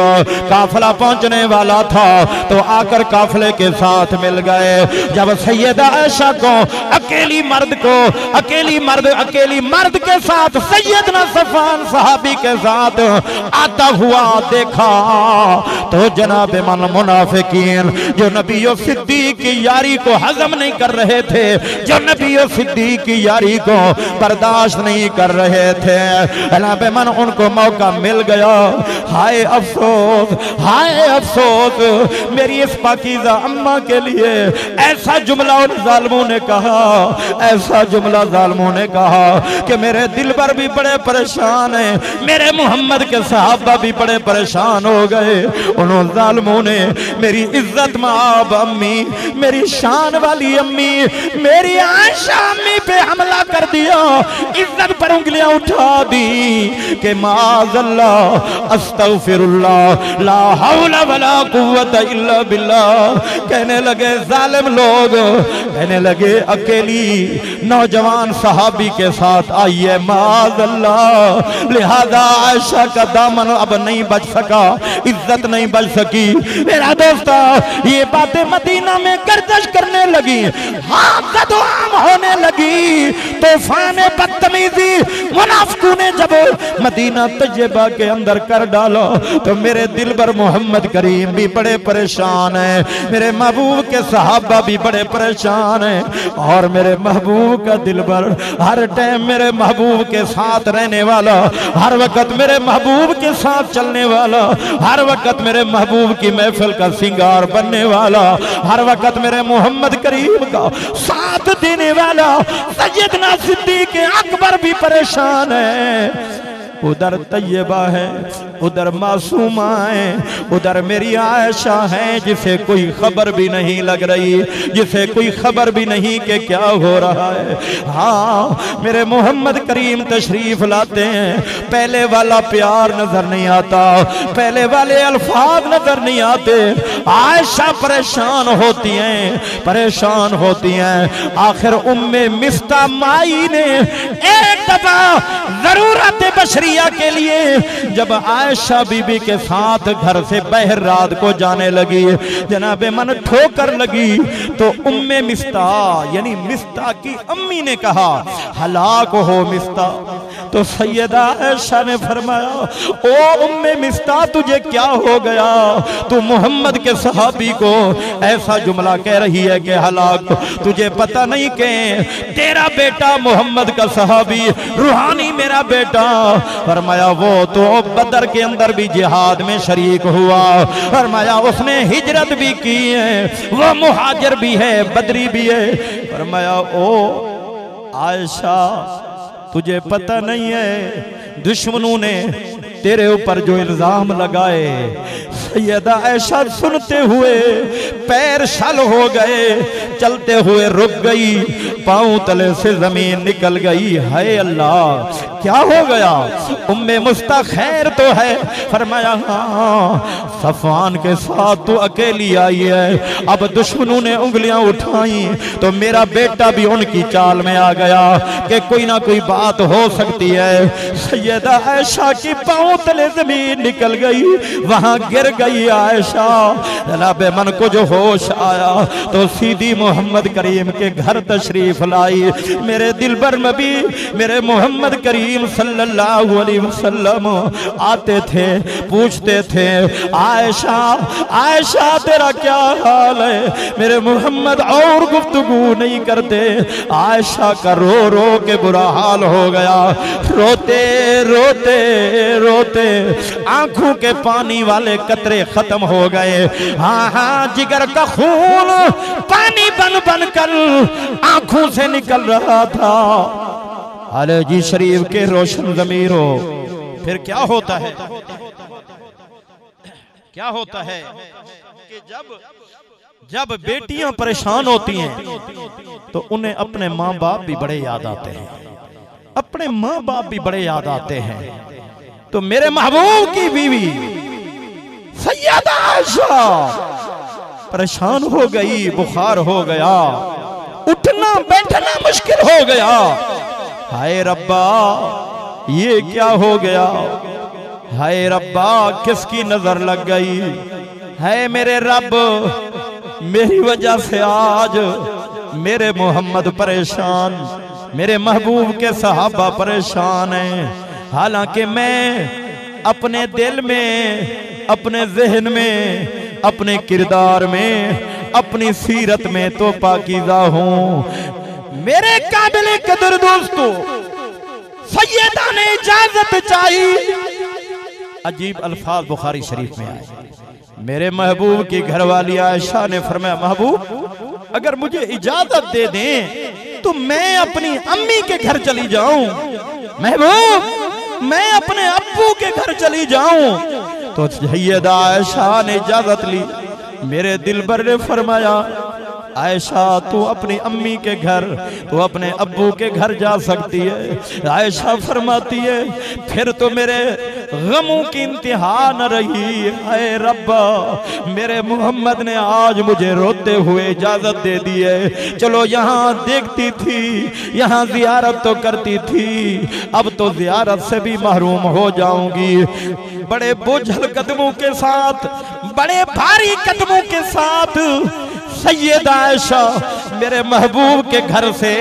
काफिला पहुंचने वाला था तो आकर काफिले के साथ मिल गए। जब सैयदा आयशा को अकेली मर्द के साथ सैयदना सफवान सहाबी के साथ आता हुआ देखा तो जनाबे मन मुनाफिकीन, जो नबी और सिद्दीक की यारी को हजम नहीं कर रहे थे, जो नबी और सिद्दीक की यारी को बर्दाश्त नहीं कर रहे थे, जनाबे मन उनको मौका मिल गया। हाय अफसोस, हाय अफसोस मेरी इस पाकीज़ा अम्मा के लिए। ऐसा जुमला उन जालिमों ने कहा, ऐसा जुमला जालिमों ने कहा कि मेरे दिल पर भी बड़े परेशान हैं, मेरे मोहम्मद के सहाबा भी बड़े परेशान हो गए। उन जालिमों ने मेरी इज्जत माब अम्मी, मेरी शान वाली अम्मी, मेरी आयशा अम्मी पे हमला कर दिया, इज्जत पर उंगलियां उठा दी कि माज़अल्लाह अस्तगफिरुल्लाह ला हौला वला कुव्वता इल्ला बिल्लाह। कहने लगे जालिम लोग, कहने लगे अकेली नौजवान सहाबी के साथ आई है माज़अल्लाह, लिहाजा आयशा का दामन अब नहीं बच सका, इज्जत नहीं बच सकी। मेरा दोस्त, ये बातें मदीना में गर्दिश करने लगी, हाँ कदम होने लगी। तूफान बदतमीजी मुनाफिकों ने जब मदीना तैयबा के अंदर कर डाला तो मेरे दिल पर मोहम्मद करीम भी बड़े परेशान हैं, मेरे महबूब के सहाबा भी बड़े परेशान हैं और मेरे महबूब का दिल पर हर टाइम मेरे महबूब के साथ रहने वाला, हर वक्त मेरे महबूब के साथ चलने वाला, हर वक्त मेरे महबूब की महफिल का सिंगार बनने वाला, हर वक्त मेरे मोहम्मद करीम का साथ देने वाला सैयदना सिद्दीक अकबर भी परेशान है। उधर तैयबा है, उधर मासूमा है, उधर मेरी आयशा है जिसे कोई खबर भी नहीं लग रही, जिसे कोई खबर भी नहीं कि क्या हो रहा है। हाँ, मेरे मोहम्मद करीम तशरीफ लाते हैं, पहले वाला प्यार नजर नहीं आता, पहले वाले अल्फाज नजर नहीं आते। आयशा परेशान होती हैं, परेशान होती हैं। आखिर उम्मे मिस्ता माई ने एक दफा जरूरत बशरिया के लिए जब आयशा बीबी के साथ घर से बाहर रात को जाने लगी, जनाबे मन ठोकर लगी, तो उम्मे मिस्ता यानी मिस्ता की अम्मी ने कहा हलाक हो मिस्ता। तो सैयदा आयशा ने फरमाया ओ उम्मे मिस्ता तुझे क्या हो गया, तू मोहम्मद के सहाबी को ऐसा जुमला कह रही है कि हलाक। तुझे पता नहीं कि तेरा बेटा मोहम्मद का सहाबी रूहानी मेरा बेटा, फरमाया वो तो बदर के अंदर भी जिहाद में शरीक हुआ, फरमाया उसने हिजरत भी की है, वो मुहाजिर भी है, बदरी भी है। फरमाया ओ आयशा तुझे पता नहीं है दुश्मनों ने तेरे ऊपर जो इल्जाम लगाए। सैयदा आयशा सुनते हुए पैर शल हो गए, चलते हुए रुक गई, पांव तले से जमीन निकल गई। हाय अल्लाह क्या हो गया? उम्मे मुस्ता खैर तो है? फरमाया हाँ सफवान के साथ तो अकेली आई है, अब दुश्मनों ने उंगलियां उठाई तो मेरा बेटा भी उनकी चाल में आ गया कि कोई ना कोई बात हो सकती है। सैयदा आयशा की पांव तले जमीन निकल गई, वहां गिर गई आयशा। जनाबे मन को जो होश आया तो सीधी मोहम्मद करीम के घर तशरीफ लाई। मेरे दिलबर नबी मेरे मोहम्मद करीम सल्लल्लाहु अलैहि वसल्लम आते थे, पूछते थे आयशा आयशा तेरा क्या हाल है? मेरे मोहम्मद और गुफ्तगू नहीं करते। आयशा का रो रो के बुरा हाल हो गया, रोते रोते रोते आंखों के पानी वाले कतरे खत्म हो गए। हाँ हाँ जिगर का खून पानी बन बन कर आंखों से निकल रहा था। अले जी शरीफ के रोशन ज़मीरो। फिर क्या होता है, क्या होता है कि जब बेटियां परेशान होती हैं तो उन्हें अपने माँ बाप भी बड़े याद आते हैं, अपने माँ बाप भी बड़े याद आते हैं। तो मेरे महबूब की बीवी सैयदा आयशा परेशान हो गई, बुखार हो गया, उठना बैठना मुश्किल हो गया। हाय रब्बा ये क्या हो गया? हाय रब्बा किसकी नजर लग गई? है मेरे रब मेरी वजह से आज मेरे मोहम्मद परेशान, मेरे महबूब के सहाबा परेशान हैं। हालांकि मैं अपने दिल में, अपने जहन में, अपने किरदार में, अपनी सीरत में तो पाकीज़ा हूँ। मेरे काबिल कदर दोस्तों सैयदा ने इजाजत चाहिए। अजीब अल्फाज बुखारी शरीफ में आए। मेरे महबूब की घरवाली आयशा ने फरमाया महबूब अगर मुझे इजाजत दे दें तो मैं अपनी अम्मी के घर चली जाऊं, महबूब मैं अपने अब्बू के घर चली जाऊं। तो सैयदा आयशा ने इजाजत ली। मेरे दिलबर ने फरमाया आयशा तू अपनी अम्मी के घर, तू अपने अब्बू के घर जा सकती है। आयशा फरमाती है फिर तो मेरे गमों की इंतहा न रही। हाय रब्बा मेरे मोहम्मद ने आज मुझे रोते हुए इजाजत दे दी है। चलो यहाँ देखती थी, यहाँ जियारत तो करती थी, अब तो जियारत से भी महरूम हो जाऊंगी। बड़े बोझल कदमों के साथ, बड़े भारी कदमों के साथ सैयदा आयशा मेरे महबूब के घर से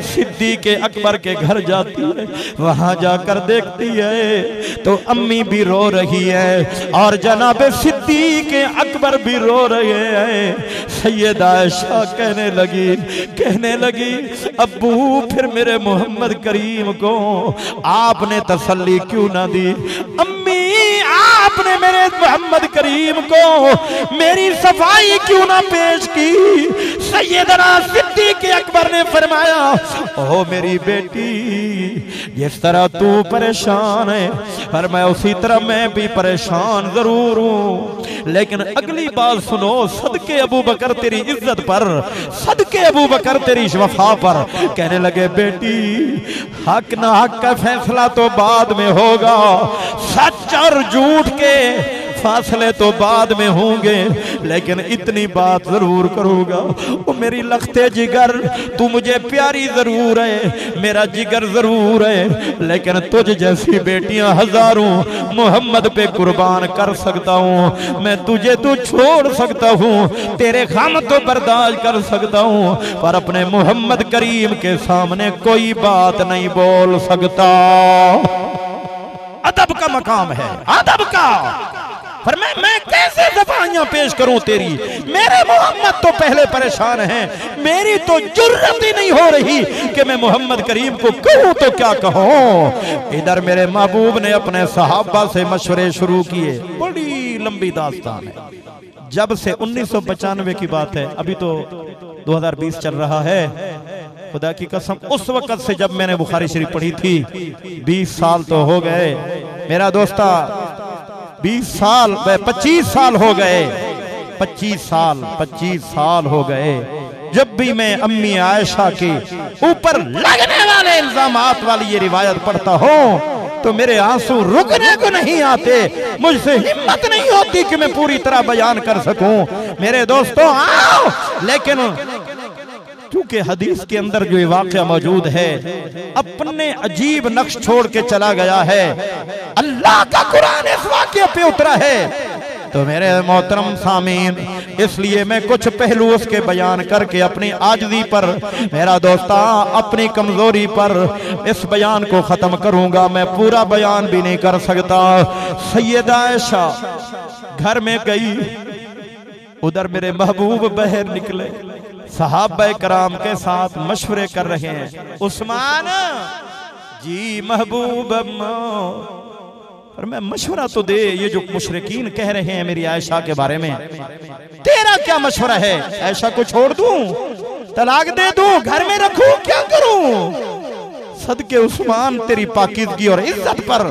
सिद्दीक़ अकबर के घर जाती है। वहां जाकर देखती है तो अम्मी भी रो रही है और जनाब सिद्दीक़ अकबर भी रो रहे हैं। सैयदा आयशा कहने लगी अब्बू फिर मेरे मोहम्मद करीम को आपने तसल्ली क्यों ना दी? अम्मी आपने मेरे मोहम्मद करीम को मेरी सफाई क्यों ना पेश की? सैयदना सिद्दीक़ अकबर ने फरमाया ओ मेरी बेटी जिस तरह तू परेशान है फरमाया उसी तरह मैं भी परेशान जरूर हूं, लेकिन अगली बात सुनो, सदके अबू बकर तेरी इज्जत पर, सदके अबू बकर तेरी वफा पर। कहने लगे बेटी हक ना हक का फैसला तो बाद में होगा, सच और झूठ के फासले तो बाद में होंगे, लेकिन इतनी बात जरूर करूंगा, वो मेरी लखते जिगर, तू मुझे प्यारी जरूर है, मेरा जिगर जरूर है, लेकिन तुझ जैसी बेटियां हजारों मोहम्मद पे कुर्बान कर सकता हूँ, मैं तुझे तो छोड़ सकता हूँ, तेरे गम तो बर्दाश्त कर सकता हूँ, पर अपने मोहम्मद करीम के सामने कोई बात नहीं बोल सकता। अदब का मकाम है, अदब का। पर मैं कैसे दफाइयां पेश करूं तेरी, मेरे मोहम्मद तो पहले परेशान हैं, मेरी तो जुर्रत ही नहीं हो रही कि मैं मोहम्मद करीम को कहूं तो क्या कहूं। इधर मेरे महबूब ने अपने सहाबा से मशवरे शुरू किए, बड़ी लंबी दास्तान है। जब से 1995 की बात है, अभी तो 2020 चल रहा है, खुदा की कसम उस वक्त से जब मैंने बुखारी शरीफ पढ़ी थी 20 साल तो हो गए मेरा दोस्ता, 20 साल 25 साल हो गए, 25 साल हो गए। जब भी मैं अम्मी आयशा के ऊपर लगने वाले इल्जामात वाली ये रिवायत पढ़ता हूँ तो मेरे आंसू रुकने को नहीं आते, मुझसे हिम्मत नहीं होती कि मैं पूरी तरह बयान कर सकूं। मेरे दोस्तों आओ, लेकिन क्योंकि हदीस के अंदर जो वाक़या मौजूद है अपने अजीब नक्श छोड़ के चला गया है, अल्लाह का कुरान इस वाक़ये पे उतरा है। तो मेरे मोहतरम सामीन, इसलिए मैं कुछ पहलू उसके बयान करके अपनी आजजी पर, मेरा दोस्ता अपनी कमजोरी पर इस बयान को खत्म करूंगा। मैं पूरा बयान भी नहीं कर सकता। सैयदा आयशा घर में गई, उधर मेरे महबूब बाहर निकले, सहाबा कराम के साथ मशवरे कर रहे हैं। उस्मान जी महबूब और मैं मशवरा तो दे, ये जो मुशरिकीन कह रहे हैं मेरी आयशा के बारे में, तेरा क्या मशवरा है? आयशा को छोड़ दूं, तलाक दे दूं, घर में रखूं, क्या करूं? सदके उस्मान तेरी पाकीज़गी और इज्जत पर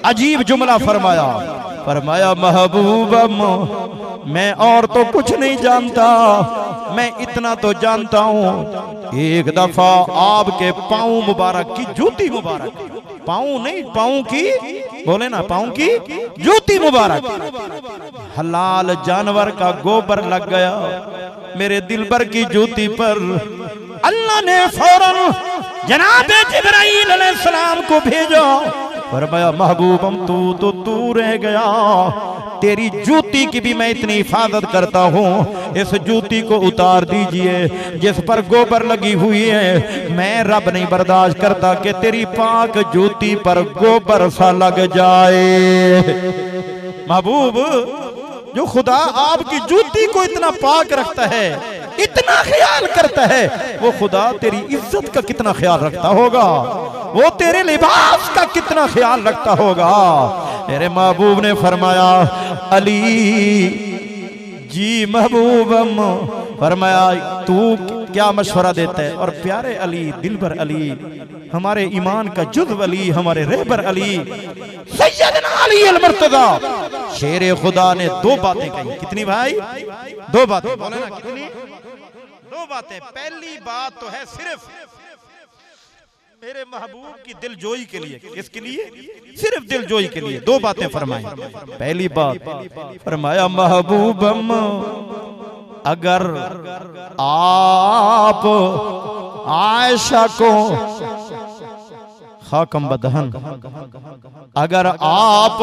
अजीब जुमला फरमाया महबूबम, मैं और तो कुछ नहीं जानता, मैं इतना तो जानता हूँ, एक दफा आपके पाँव मुबारक की जूती मुबारक, पाँव नहीं पाँव की, बोले ना पाँव की जूती मुबारक, हलाल जानवर का गोबर लग गया मेरे दिलबर की जूती पर। अल्लाह ने फौरन जनाबे जिब्राइल अलैहिस्सलाम को भेजा, फरमाया महबूबम तू रह गया, तेरी जूती की भी मैं इतनी हिफाजत करता हूँ, इस जूती को उतार दीजिए जिस पर गोबर लगी हुई है। मैं रब नहीं बर्दाश्त करता कि तेरी पाक जूती पर गोबर सा लग जाए। महबूब, जो खुदा आपकी जूती को इतना पाक रखता है, इतना ख्याल करता है, वो खुदा तेरी इज्जत का कितना ख्याल रखता होगा, वो तेरे लिबास का कितना ख्याल रखता होगा। मेरे महबूब ने फरमाया अली जी महबूबम, फरमाया तू क्या मशवरा देता है? और प्यारे अली, दिलबर अली, हमारे ईमान का जुज़्व अली, हमारे रहबर अली, सैयदना अली अल मुर्तज़ा, शेरे खुदा ने दो बातें कही। कितनी भाई? दो बातें। बोले ना कितनी? दो बातें। पहली बात तो है सिर्फ मेरे महबूब की दिलजोई के लिए। किसके लिए? सिर्फ दिलजोई के लिए दो बातें फरमाई। पहली बात फरमाया महबूबम, अगर आप आयशा को खाकम बदहन, अगर आप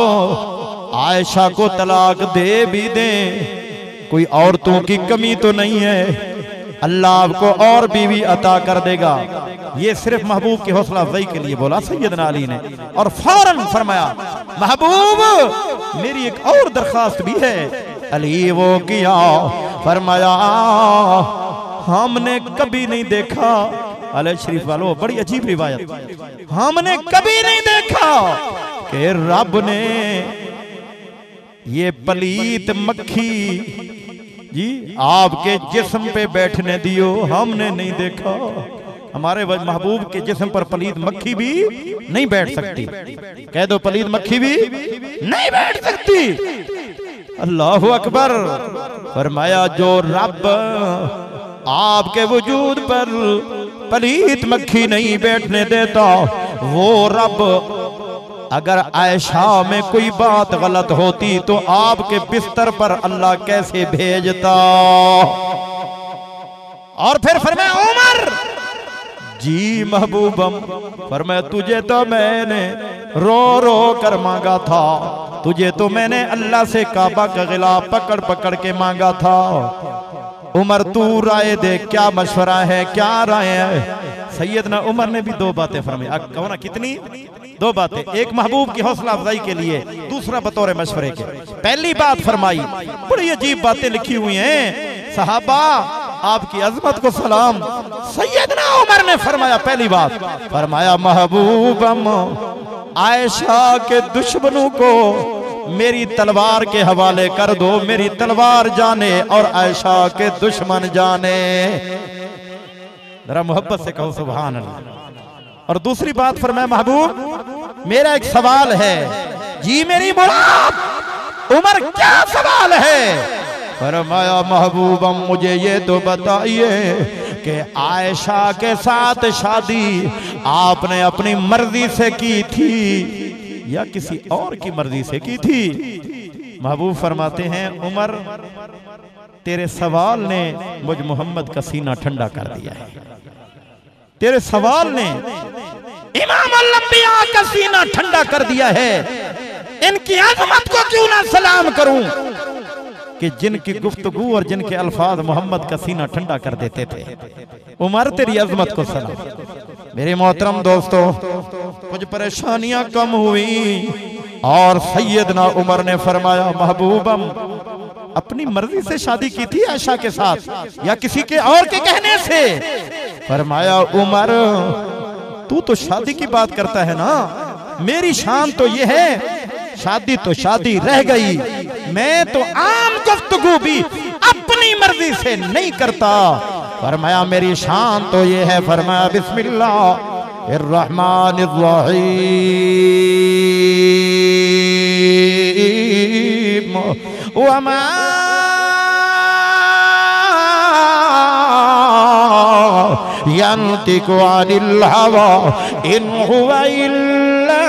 आयशा को तलाक दे भी दें, कोई औरतों की कमी तो नहीं है, अल्लाह आपको और बीवी अता कर देगा। ये सिर्फ महबूब की हौसला अफजाई के लिए बोला सैयदना अली ने। और फौरन फरमाया महबूब मेरी एक और दरखास्त भी है। अली वो किया, फरमाया हमने कभी नहीं देखा, अले शरीफ वालों बड़ी अजीब रिवायत, हमने कभी नहीं देखा कि रब ने ये पलीत मक्खी जी आपके जिस्म पे बैठने दियो, हमने नहीं देखा। हमारे महबूब के जिस्म पर पलीत मक्खी भी नहीं बैठ सकती। कह दो पलीत मक्खी भी नहीं बैठ सकती। अल्लाह अकबर। फरमाया जो रब आपके वजूद पर पलीत मक्खी नहीं बैठने देता, वो रब अगर आयशा में कोई बात गलत होती तो आपके बिस्तर पर अल्लाह कैसे भेजता। और फिर फरमाया उमर जी महबूबम, फरमाया तुझे तो मैंने रो रो कर मांगा था, तुझे तो मैंने अल्लाह से काबा का गिलाफ पकड़ पकड़ के मांगा था। उमर तू राय दे, क्या मशवरा है, क्या राय है। सैयदना उमर ने भी दो बातें फरमाई। कहो ना कितनी, दो बातें, एक महबूब की हौसला अफजाई के लिए, दूसरा बतौर मशवरे के। पहली बात फरमाई, बड़ी अजीब बातें लिखी हुई हैं, सहाबा आपकी अजमत को सलाम। सैयदना उमर ने फरमाया, पहली बात फरमाया महबूबम आयशा के दुश्मनों को मेरी तलवार के हवाले कर दो, मेरी तलवार जाने और आयशा के दुश्मन जाने। जरा मोहब्बत से कहो सुभान अल्लाह। और दूसरी बात फरमाया महबूब मेरा एक सवाल है। जी मेरी मुराद उमर क्या सवाल है। फरमाया महबूबम मुझे ये तो बताइए कि आयशा के साथ शादी आपने अपनी मर्जी से की थी या किसी और की मर्जी से की थी। महबूब फरमाते हैं उमर तेरे सवाल ने मुझ मोहम्मद का सीना ठंडा कर दिया है, तेरे सवाल ने इमाम अल-अंबिया का सीना ठंडा कर दिया है। इनकी अजमत को क्यों ना सलाम करूं कि जिनकी गुफ्तगू और जिनके अल्फाज मोहम्मद का सीना ठंडा कर देते थे। उमर तेरी अजमत को सलाम। मेरे मोहतरम दोस्तों कुछ परेशानियां कम हुई और सैयदना उमर ने फरमाया महबूबम अपनी मर्जी से शादी की थी आयशा के साथ या किसी के और के कहने से। फरमाया उमर तू तो शादी की बात करता है ना, मेरी शान तो ये है शादी तो शादी रह गई, मैं तो आम गुफ्तगू भी अपनी mर्जी से नहीं करता। फरमाया मेरी शान तो ये है, फरमाया बिस्मिल्लाहिर्रहमानिर्रहीम वमा यंतिकु अनिल हवा इन हुवा इल्ला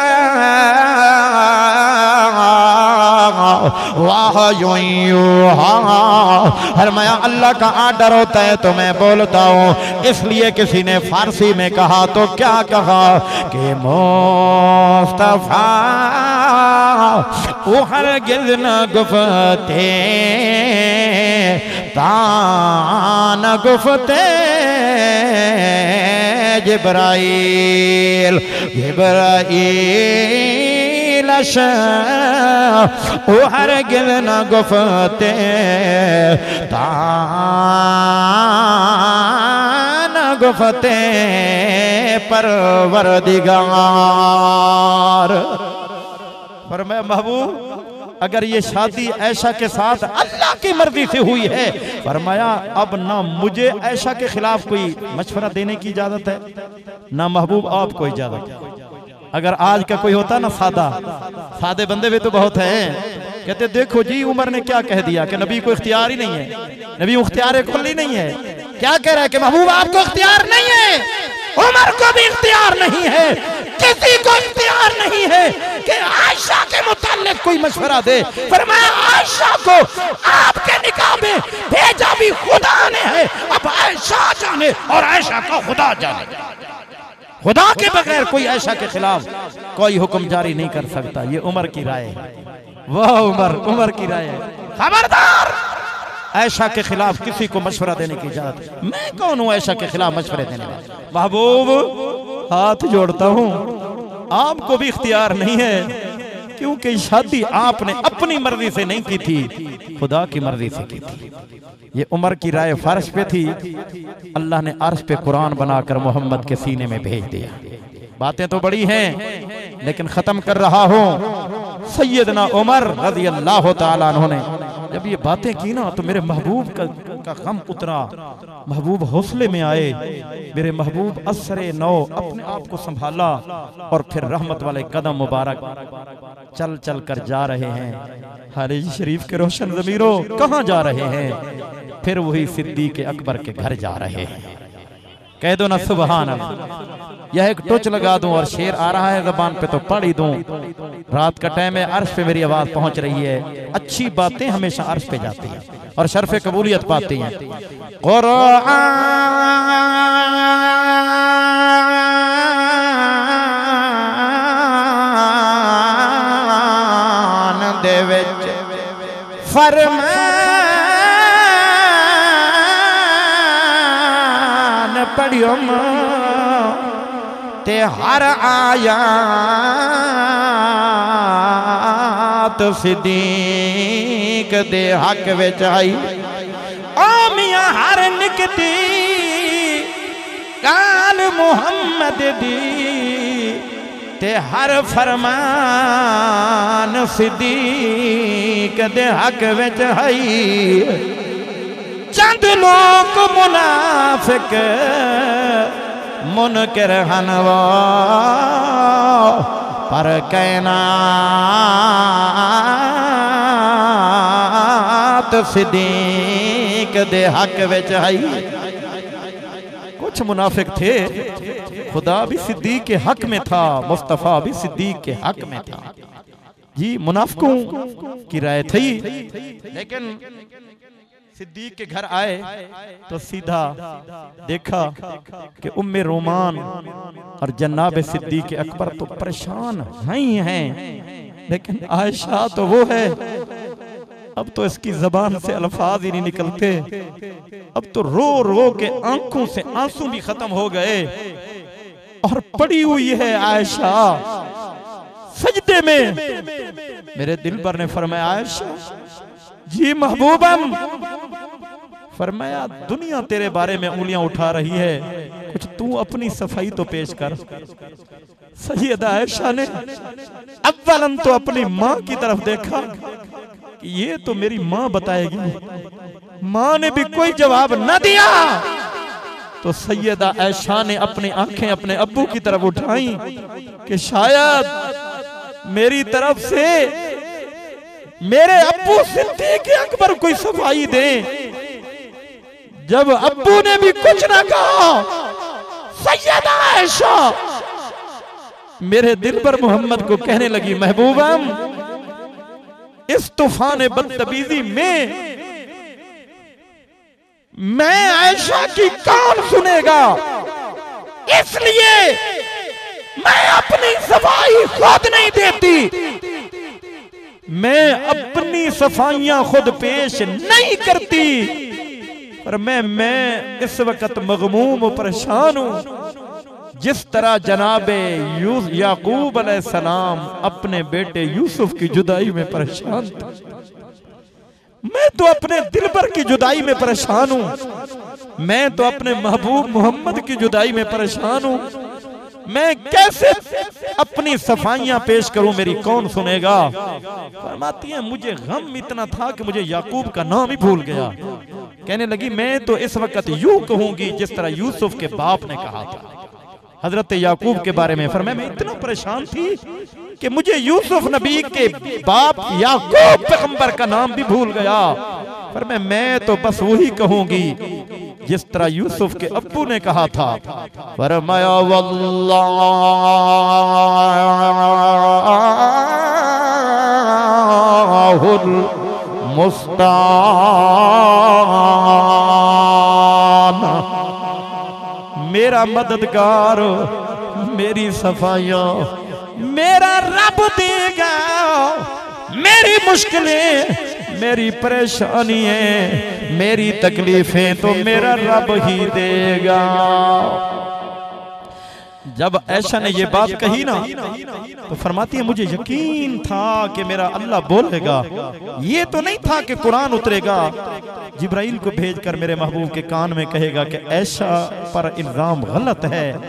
फरमाया अल्लाह का आर्डर होता है तो मैं बोलता हूँ। इसलिए किसी ने फारसी में कहा तो क्या कहा कि मुस्तफा वो हरगिज़ न गुफ्ते तान गुफ्ते जिब्राइल जिब्राइल ओ हरगिज़ न गुफ्ते तान गुफ्ते परवरदिगार। फरमाया महबूब अगर ये शादी ऐशा के साथ अल्लाह की मर्जी से हुई है, फरमाया अब ना मुझे ऐशा के खिलाफ कोई मशवरा देने की इजाजत है ना महबूब आपको इजाजत है। अगर आज का कोई होता ना सादे बंदे भी तो बहुत हैं, कहते देखो जी उमर ने क्या कह दिया कि नबी को इख्तियार ही नहीं है, नबी इख्तियार कुल्ली नहीं है। क्या कह रहा है कि महबूब आपको इख्तियार नहीं है, उमर को भी इख्तियार नहीं है, किसी को इख्तियार नहीं है कि आयशा के मुताल्लिक कोई मशवरा दे। फरमाया आयशा को आपके निकाह में भेजा भी खुदा ने है, अब आयशा जाने और आयशा को खुदा जाने। खुदा के बगैर कोई आयशा के खिलाफ कोई हुक्म जारी नहीं कर सकता। ये उमर की राय है। वाह उमर की राय है। खबरदार आयशा के खिलाफ किसी को मशवरा देने की इजाजत। मैं कौन हूं आयशा के खिलाफ मशवरे देने वाला। महबूब हाथ जोड़ता हूं, आपको भी इख्तियार नहीं है क्योंकि शादी आपने अपनी मर्जी से नहीं की थी, खुदा की मर्जी से की थी। ये उमर की राय फर्श पे थी, अल्लाह ने अर्श पे कुरान बनाकर मोहम्मद के सीने में भेज दिया। बातें तो बड़ी हैं लेकिन खत्म कर रहा हूं। सैयदना उमर रज़ी अल्लाह ताला अन्हु ने जब ये बातें की ना तो मेरे महबूब का गम उतरा, महबूब हौसले में आए। मेरे महबूब असरे नौ अपने आप को संभाला और फिर रहमत वाले कदम मुबारक चल चल कर जा रहे हैं। हारिज शरीफ के रोशन ज़मीरों कहाँ जा रहे हैं? फिर वही सिद्दीक़ अकबर के घर जा रहे हैं। कह दो ना सुभान अल्लाह। यह एक टोच लगा दूं और शेर आ रहा है ज़बान पे तो पढ़ ही दूं। रात का टाइम है, अर्श पे मेरी आवाज पहुंच रही है। अच्छी बातें हमेशा अर्श पे जाती हैं और शर्फ कबूलियत पाती हैं। कुरान दे विच फरमान पढ़ियो ते हर आयात सिद्दीक दे हक विच आई। आमिया हर निकती काल मुहम्मद दी ते हर फरमान सिद्दीक दे हक विच आई। चंद लोग मुनाफिक मुनकर हनवा पर कैनात सिद्दीक दे हक विच आई। कुछ मुनाफिक थे, खुदा भी सिद्दीक के हक में था, मुस्तफा भी सिद्दीक के हक में था। जी मुनाफिकों की राय थी, लेकिन सिद्दीक के घर आए तो सीधा देखा कि उम्मे रोमान और जनाब सिद्दीक अकबर तो परेशान ही हैं, लेकिन आयशा तो वो है, अब तो इसकी जबान से अल्फाज ही नहीं निकलते। अब तो रो रो के आंखों से आंसू भी खत्म हो गए और पड़ी हुई है आयशा सजदे में। मेरे दिल पर ने फरमाया आयशा जी महबूबम, फरमाया दुनिया तेरे बारे में उंगलियां उठा रही है, कुछ तू अपनी सफाई तो पेश कर। सैयदा आयशा ने अव्वलन तो अपनी माँ की तरफ देखा कि ये तो मेरी माँ बताएगी। माँ ने भी कोई जवाब न दिया तो सैयदा आयशा ने अपनी आंखें अपने अब्बू की तरफ उठाई कि शायद मेरी तरफ से मेरे अब्बू सिद्दीक अकबर कोई सफाई दे। जब अब्बू ने भी कुछ ना कहा, सैयदा आयशा मेरे दिल पर मोहम्मद को कहने लगी महबूबम, इस तूफान बदतमीजी में मैं आयशा की कौन सुनेगा, इसलिए मैं अपनी सफाई खुद नहीं देती, मैं अपनी सफाइयां खुद पेश नहीं करती। पर मैं इस वक्त मगमूम और परेशान हूं, जिस तरह जनाबे याकूब अलैहिस्सलाम अपने बेटे यूसुफ की जुदाई में परेशान था, मैं तो अपने दिल पर की जुदाई में परेशान हूं, मैं तो अपने महबूब मोहम्मद की जुदाई में परेशान हूं। मैं कैसे अपनी सफाइयां पेश करूं, मेरी कौन सुनेगा। फरमाती है मुझे गम इतना था कि मुझे याकूब का नाम ही भूल गया। कहने लगी मैं तो इस वक्त यूं कहूंगी जिस तरह यूसुफ के बाप ने कहा था हजरत याकूब के बारे में। फरमाया मैं इतना परेशान थी कि मुझे यूसुफ नबी के बाप याकूब पैगंबर का नाम भी भूल गया। फरमाया मैं तो बस वही कहूंगी जिस तरह यूसुफ के अब्बू ने कहा था। फरमाया वल्लाहुल मुस्तान, मेरा मददगार मेरी सफाइयां मेरा रब देगा, मेरी मुश्किलें मेरी परेशानी है मेरी तकलीफें तो मेरा रब ही देगा। जब ऐशा ने ये बात कही ना तो फरमाती है मुझे यकीन था कि मेरा अल्लाह बोलेगा, ये तो नहीं था कि कुरान उतरेगा जिब्राइल को भेजकर मेरे महबूब के कान में कहेगा कि ऐशा पर इल्जाम गलत है,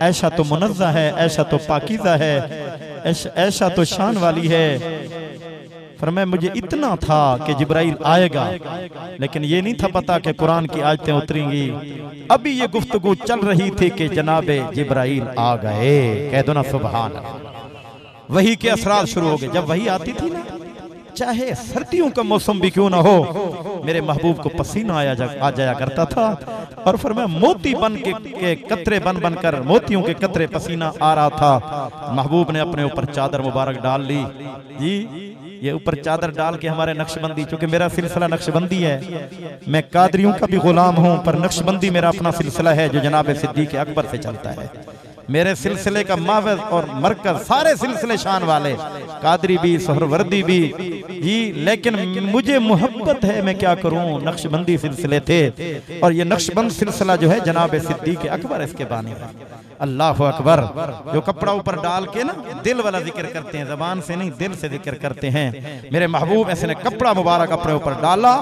ऐशा तो मुनज़्ज़ह है, ऐशा तो पाकीज़ा है, ऐशा तो शान वाली है। फरमाया मुझे इतना था कि जिब्राइल आएगा, लेकिन ये नहीं था पता कि कुरान की आयतें उतरेंगी। अभी ये गुफ्तगू चल रही थी कि जनाबे जिब्राइल आ गए। कह दो ना सुभान अल्लाह। वही के असरार शुरू हो गए। जब वही आती थी ना चाहे सर्दियों का मौसम भी क्यों ना हो, मेरे महबूब को पसीना आ जाया करता था। और फरमाया मोती बन के कतरे बन बनकर मोतियों के कतरे पसीना आ रहा था। महबूब ने अपने ऊपर चादर मुबारक डाल ली। जी ये ऊपर चादर डाल के हमारे नक्शबंदी, चूंकि मेरा सिलसिला नक्शबंदी है, मैं कादरियों का भी गुलाम हूं, पर नक्शबंदी मेरा अपना सिलसिला है जो जनाब सिद्दीक अकबर से चलता है। मेरे सिलसिले का मावज और मरकज सारे सिलसिले शान वाले, कादरी भी सोहरवर्दी भी जी, लेकिन मुझे मोहब्बत है, मैं क्या करूं, नक्शबंदी सिलसिले थे और ये नक्शबंद सिलसिला जो है जनाब सिद्दीक अकबर इसके बानी है। अल्लाह अकबर। जो कपड़ा ऊपर डाल के ना दिल वाला जिक्र करते हैं, जबान से नहीं दिल से जिक्र करते हैं। मेरे महबूब ऐसे ने कपड़ा मुबारक अपने ऊपर डाला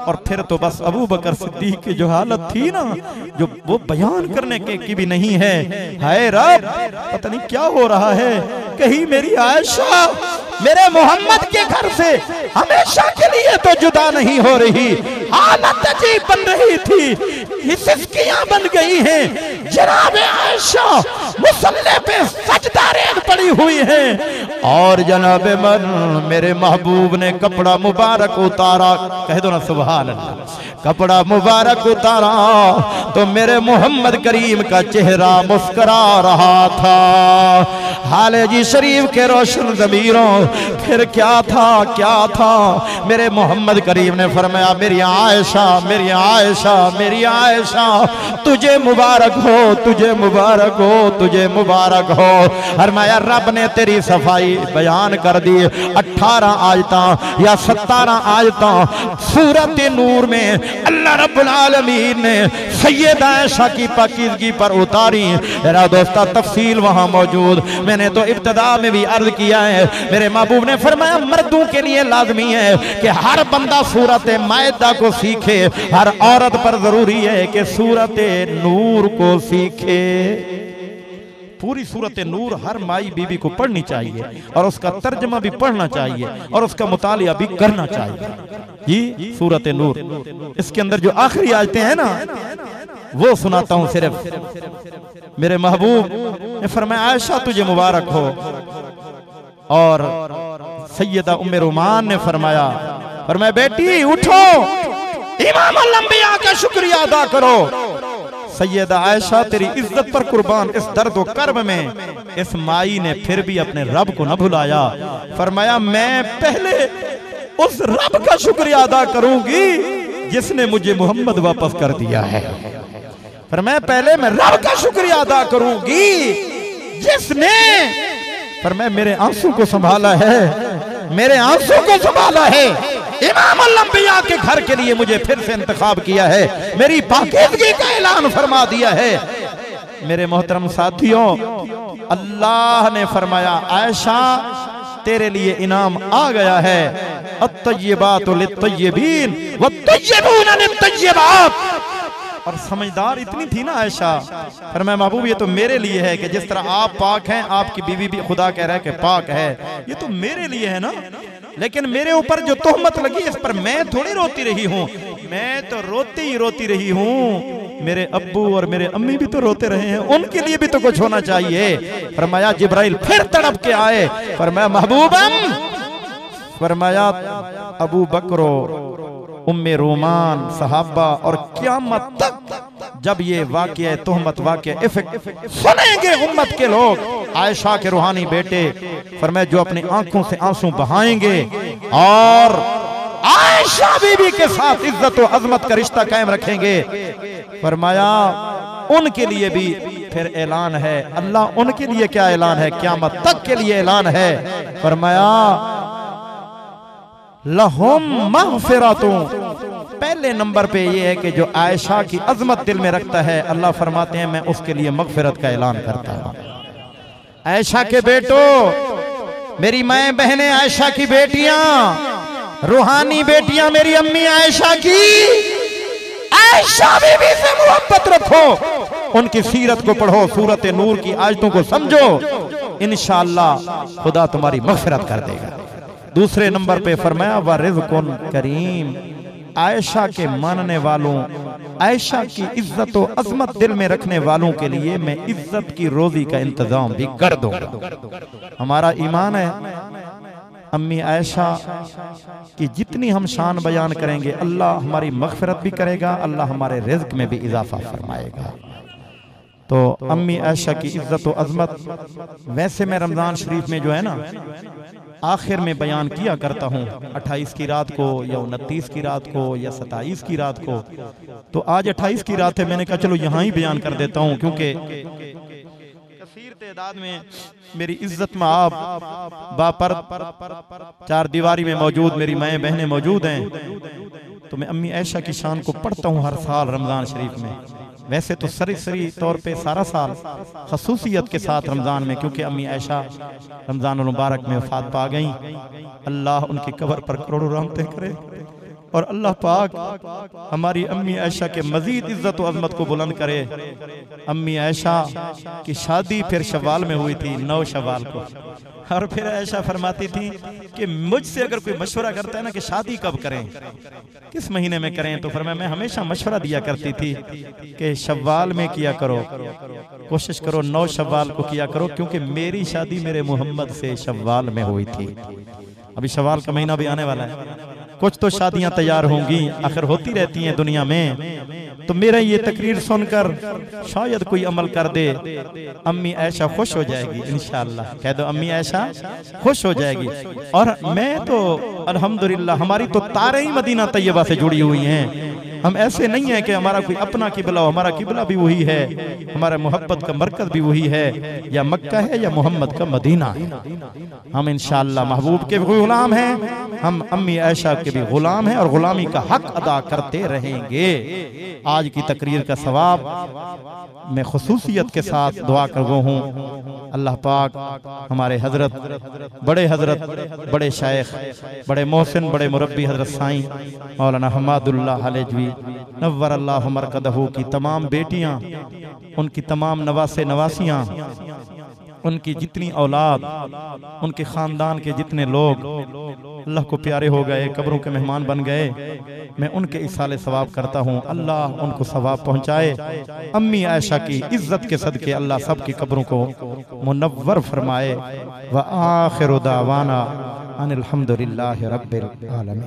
और फिर तो बस अबू बकर सिद्दीक की जो हालत थी ना, जो वो बयान करने की भी नहीं है। हाय रब, पता नहीं क्या हो रहा है, कहीं मेरी आयशा मेरे मोहम्मद के घर से हमेशा के लिए तो जुदा नहीं हो रही। हालत अजीब बन रही थी, हिस्कियां बन गई हैं। जनाब आयशा मुसल्ले पे सजदा रेत पड़ी हुई है और जनाब मेरे महबूब ने कपड़ा मुबारक उतारा। कह दो ना सुभान अल्लाह। कपड़ा मुबारक उतारा तो मेरे मोहम्मद करीम का चेहरा मुस्कुरा रहा था। हाले जी शरीफ के रोशन ज़मीरों, फिर क्या था, क्या था। मेरे मोहम्मद करीम ने फरमाया मेरी आयशा, मेरी आयशा, मेरी आयशा, तुझे मुबारक हो, तुझे मुबारक हो, तुझे मुबारक हो। फरमाया रब ने तेरी सफाई बयान कर दी। 18 आयतां या 17 आयतां सूरत नूर में अल्लाह रब्बुल आलमीन ने सैयदा आयशा की पाकीज़गी पर उतारी। मेरा दोस्ता तफसील वहां मौजूद, मैंने तो इब्तिदा में भी अर्ज किया है। मेरे महबूब ने फरमाया मर्दों के लिए लाजमी है कि हर बंदा सूरत मायदा को सीखे, हर औरत पर जरूरी है कि सूरत नूर को सीखे। पूरी सूरत नूर हर माई बीबी को पढ़नी चाहिए और उसका तर्जमा भी पढ़ना चाहिए और उसका मुतालिया भी करना चाहिए। जी सूरत नूर, इसके अंदर जो आखिरी आयतें हैं ना, वो सुनाता हूं सिर्फ। मेरे महबूब ने फरमाया आयशा तुझे मुबारक हो, और सैयदा उम्मे रुमान ने फरमाया बेटी उठो, इमाम अल-अंबिया का शुक्रिया अदा करो। सैयदा आयशा तेरी इज्जत पर कुर्बान, इस दर्द व कर्ब में इस माई ने फिर भी अपने रब को न भुलाया। फरमाया मैं पहले उस रब का शुक्रिया अदा करूंगी जिसने मुझे मोहम्मद वापस कर दिया है। फरमाया पहले मैं रब का शुक्रिया अदा करूंगी जिसने फरमाया मेरे आंसू को संभाला है, मेरे आंसू को संभाला है। इमाम अल-अंबिया के घर के लिए मुझे फिर से इंतखाब किया है, मेरी पाकीज़गी का ऐलान फरमा दिया है। मेरे मोहतरम साथियों, अल्लाह ने फरमाया आयशा तेरे लिए इनाम आ गया है। अत्तय्यिबातु लित्तय्यिबीन वत्तय्यिबून लित्तय्यिबात। और समझदार इतनी थी ना आयशा, फरमाया महबूब ये तो मेरे लिए है कि जिस तरह आप पाक हैं, आपकी बीवी भी खुदा कह रहा है कि पाक है, ये तो मेरे लिए है ना। लेकिन मेरे ऊपर जो तोहमत लगी इस पर मैं थोड़ी रोती रही हूँ, मैं तो रोती ही रोती रही हूँ। मेरे अब्बू और मेरे अम्मी भी तो रोते रहे हैं, उनके लिए भी तो कुछ होना चाहिए। फरमाया जिब्राइल फिर तड़प के आए, फरमाया महबूबम, फरमाया अबू बकरो, उम्मे रोमान, सहाबा और क़यामत तक जब ये वाक़या तोहमत वाक़या इफ़ेक्ट सुनेंगे उम्मत के लोग, आयशा के रूहानी बेटे फरमाया जो अपनी आंखों से आंसू बहाएंगे और आयशा बीबी के साथ इज्जत और अजमत का रिश्ता कायम रखेंगे। फरमाया उनके लिए भी फिर ऐलान है। अल्लाह उनके लिए क्या ऐलान है? क़यामत तक के लिए ऐलान है। फरमाया लहुम मग़फ़िरतुन, पहले नंबर पे ये है कि जो आयशा की अजमत दिल में रखता है, अल्लाह फरमाते हैं मैं उसके लिए मग़फ़िरत का ऐलान करता हूँ। आयशा के बेटो, मेरी माएँ बहनें आयशा की बेटियां, रूहानी बेटियां मेरी अम्मी आयशा की, आयशा बीबी से मोहब्बत रखो, उनकी सीरत को पढ़ो, सूरत नूर की आयतों को समझो, इंशाअल्लाह खुदा तुम्हारी मग़फ़िरत कर देगा। दूसरे नंबर पे फरमाया व रिज़्क़ुन करीम, आयशा के मानने वालों, आयशा की इज्जत और अजमत दिल में रखने वालों के लिए मैं इज्जत की रोजी का इंतजाम भी कर दूंगा। हमारा ईमान है, अम्मी आयशा की जितनी हम शान बयान करेंगे अल्लाह हमारी मग़फ़िरत भी करेगा, अल्लाह हमारे रिज़्क़ में भी इजाफा फरमाएगा। तो अम्मी आयशा की इज्जत और अजमत वैसे मैं रमज़ान शरीफ में जो है ना आखिर में बयान किया करता हूँ, 28 की रात को या 29 की रात को या 27 की रात को। तो आज 28 की रात है, मैंने कहा चलो यहाँ ही बयान कर देता हूँ, क्योंकि कसीर तादाद में मेरी इज्जत में आप बापर चार दीवारी में मौजूद मेरी माएँ बहनें मौजूद हैं। तो मैं अम्मी आयशा की शान को पढ़ता हूँ हर साल रमज़ान शरीफ में। वैसे तो सरी तौर पे सारा साल खसूसियत के साथ रमज़ान में, क्योंकि अम्मी आयशा रमज़ान मुबारक में वफ़ात पा गई। अल्लाह उनकी कब्र पर करोड़ों रहमतें करे और अल्लाह पाक हमारी अम्मी आयशा के मजीद इज्जत और अजमत को बुलंद करे। अम्मी आयशा की शादी फिर शव्वाल में हुई थी, 9 शव्वाल को। और फिर आयशा फरमाती थी कि मुझसे अगर कोई मशवरा करता है ना कि शादी कब करें, किस महीने में करें, तो फरमाया मैं हमेशा मशवरा दिया करती थी कि शव्वाल में किया करो, कोशिश करो 9 शव्वाल को किया करो, क्योंकि मेरी शादी मेरे मोहम्मद से शव्वाल में हुई थी। अभी शव्वाल का महीना भी आने वाला है, कुछ तो शादियां तैयार होंगी, आखिर होती रहती हैं दुनिया में। तो मेरा ये तकरीर सुनकर शायद कोई अमल कर दे, अम्मी आयशा खुश हो जाएगी इंशाअल्लाह। कह दो अम्मी आयशा खुश हो जाएगी। और मैं तो अल्हम्दुलिल्लाह हमारी तो तारे ही मदीना तैयबा से जुड़ी हुई हैं। हम ऐसे नहीं है कि हमारा कोई अपना किबला हो, हमारा किबला भी वही है, हमारा मोहब्बत का मरकज भी वही है, या मक्का है या मोहम्मद का मदीना है। हम इंशाअल्लाह महबूब के भी गुलाम हैं, हम अम्मी आयशा के भी गुलाम हैं और गुलामी का हक अदा करते रहेंगे। आज की तकरीर का सवाब मैं खुसूसियत के साथ दुआ कर रहा हूँ। अल्लाह पाक हमारे हजरत बड़े शायख बड़े मोहसिन बड़े मुरब्बी हजरत साईं मौलाना हमादुल्लाह हलेजवी नव्वर अल्लाह मरकदहू की तमाम बेटियां, उनकी तमाम नवासे नवासियां, उनकी जितनी औलाद, उनके ख़ानदान के जितने लोग अल्लाह को प्यारे हो गए, कब्रों के मेहमान बन गए, मैं उनके इसाले सवाब करता हूँ। अल्लाह उनको सवाब पहुँचाए। अम्मी आयशा की इज्जत के सदके अल्लाह सब की कब्रों को मुनव्वर फरमाए। व आखिरु दावाना अनिल हम्दुलिल्लाहि रब्बिल आलमीन।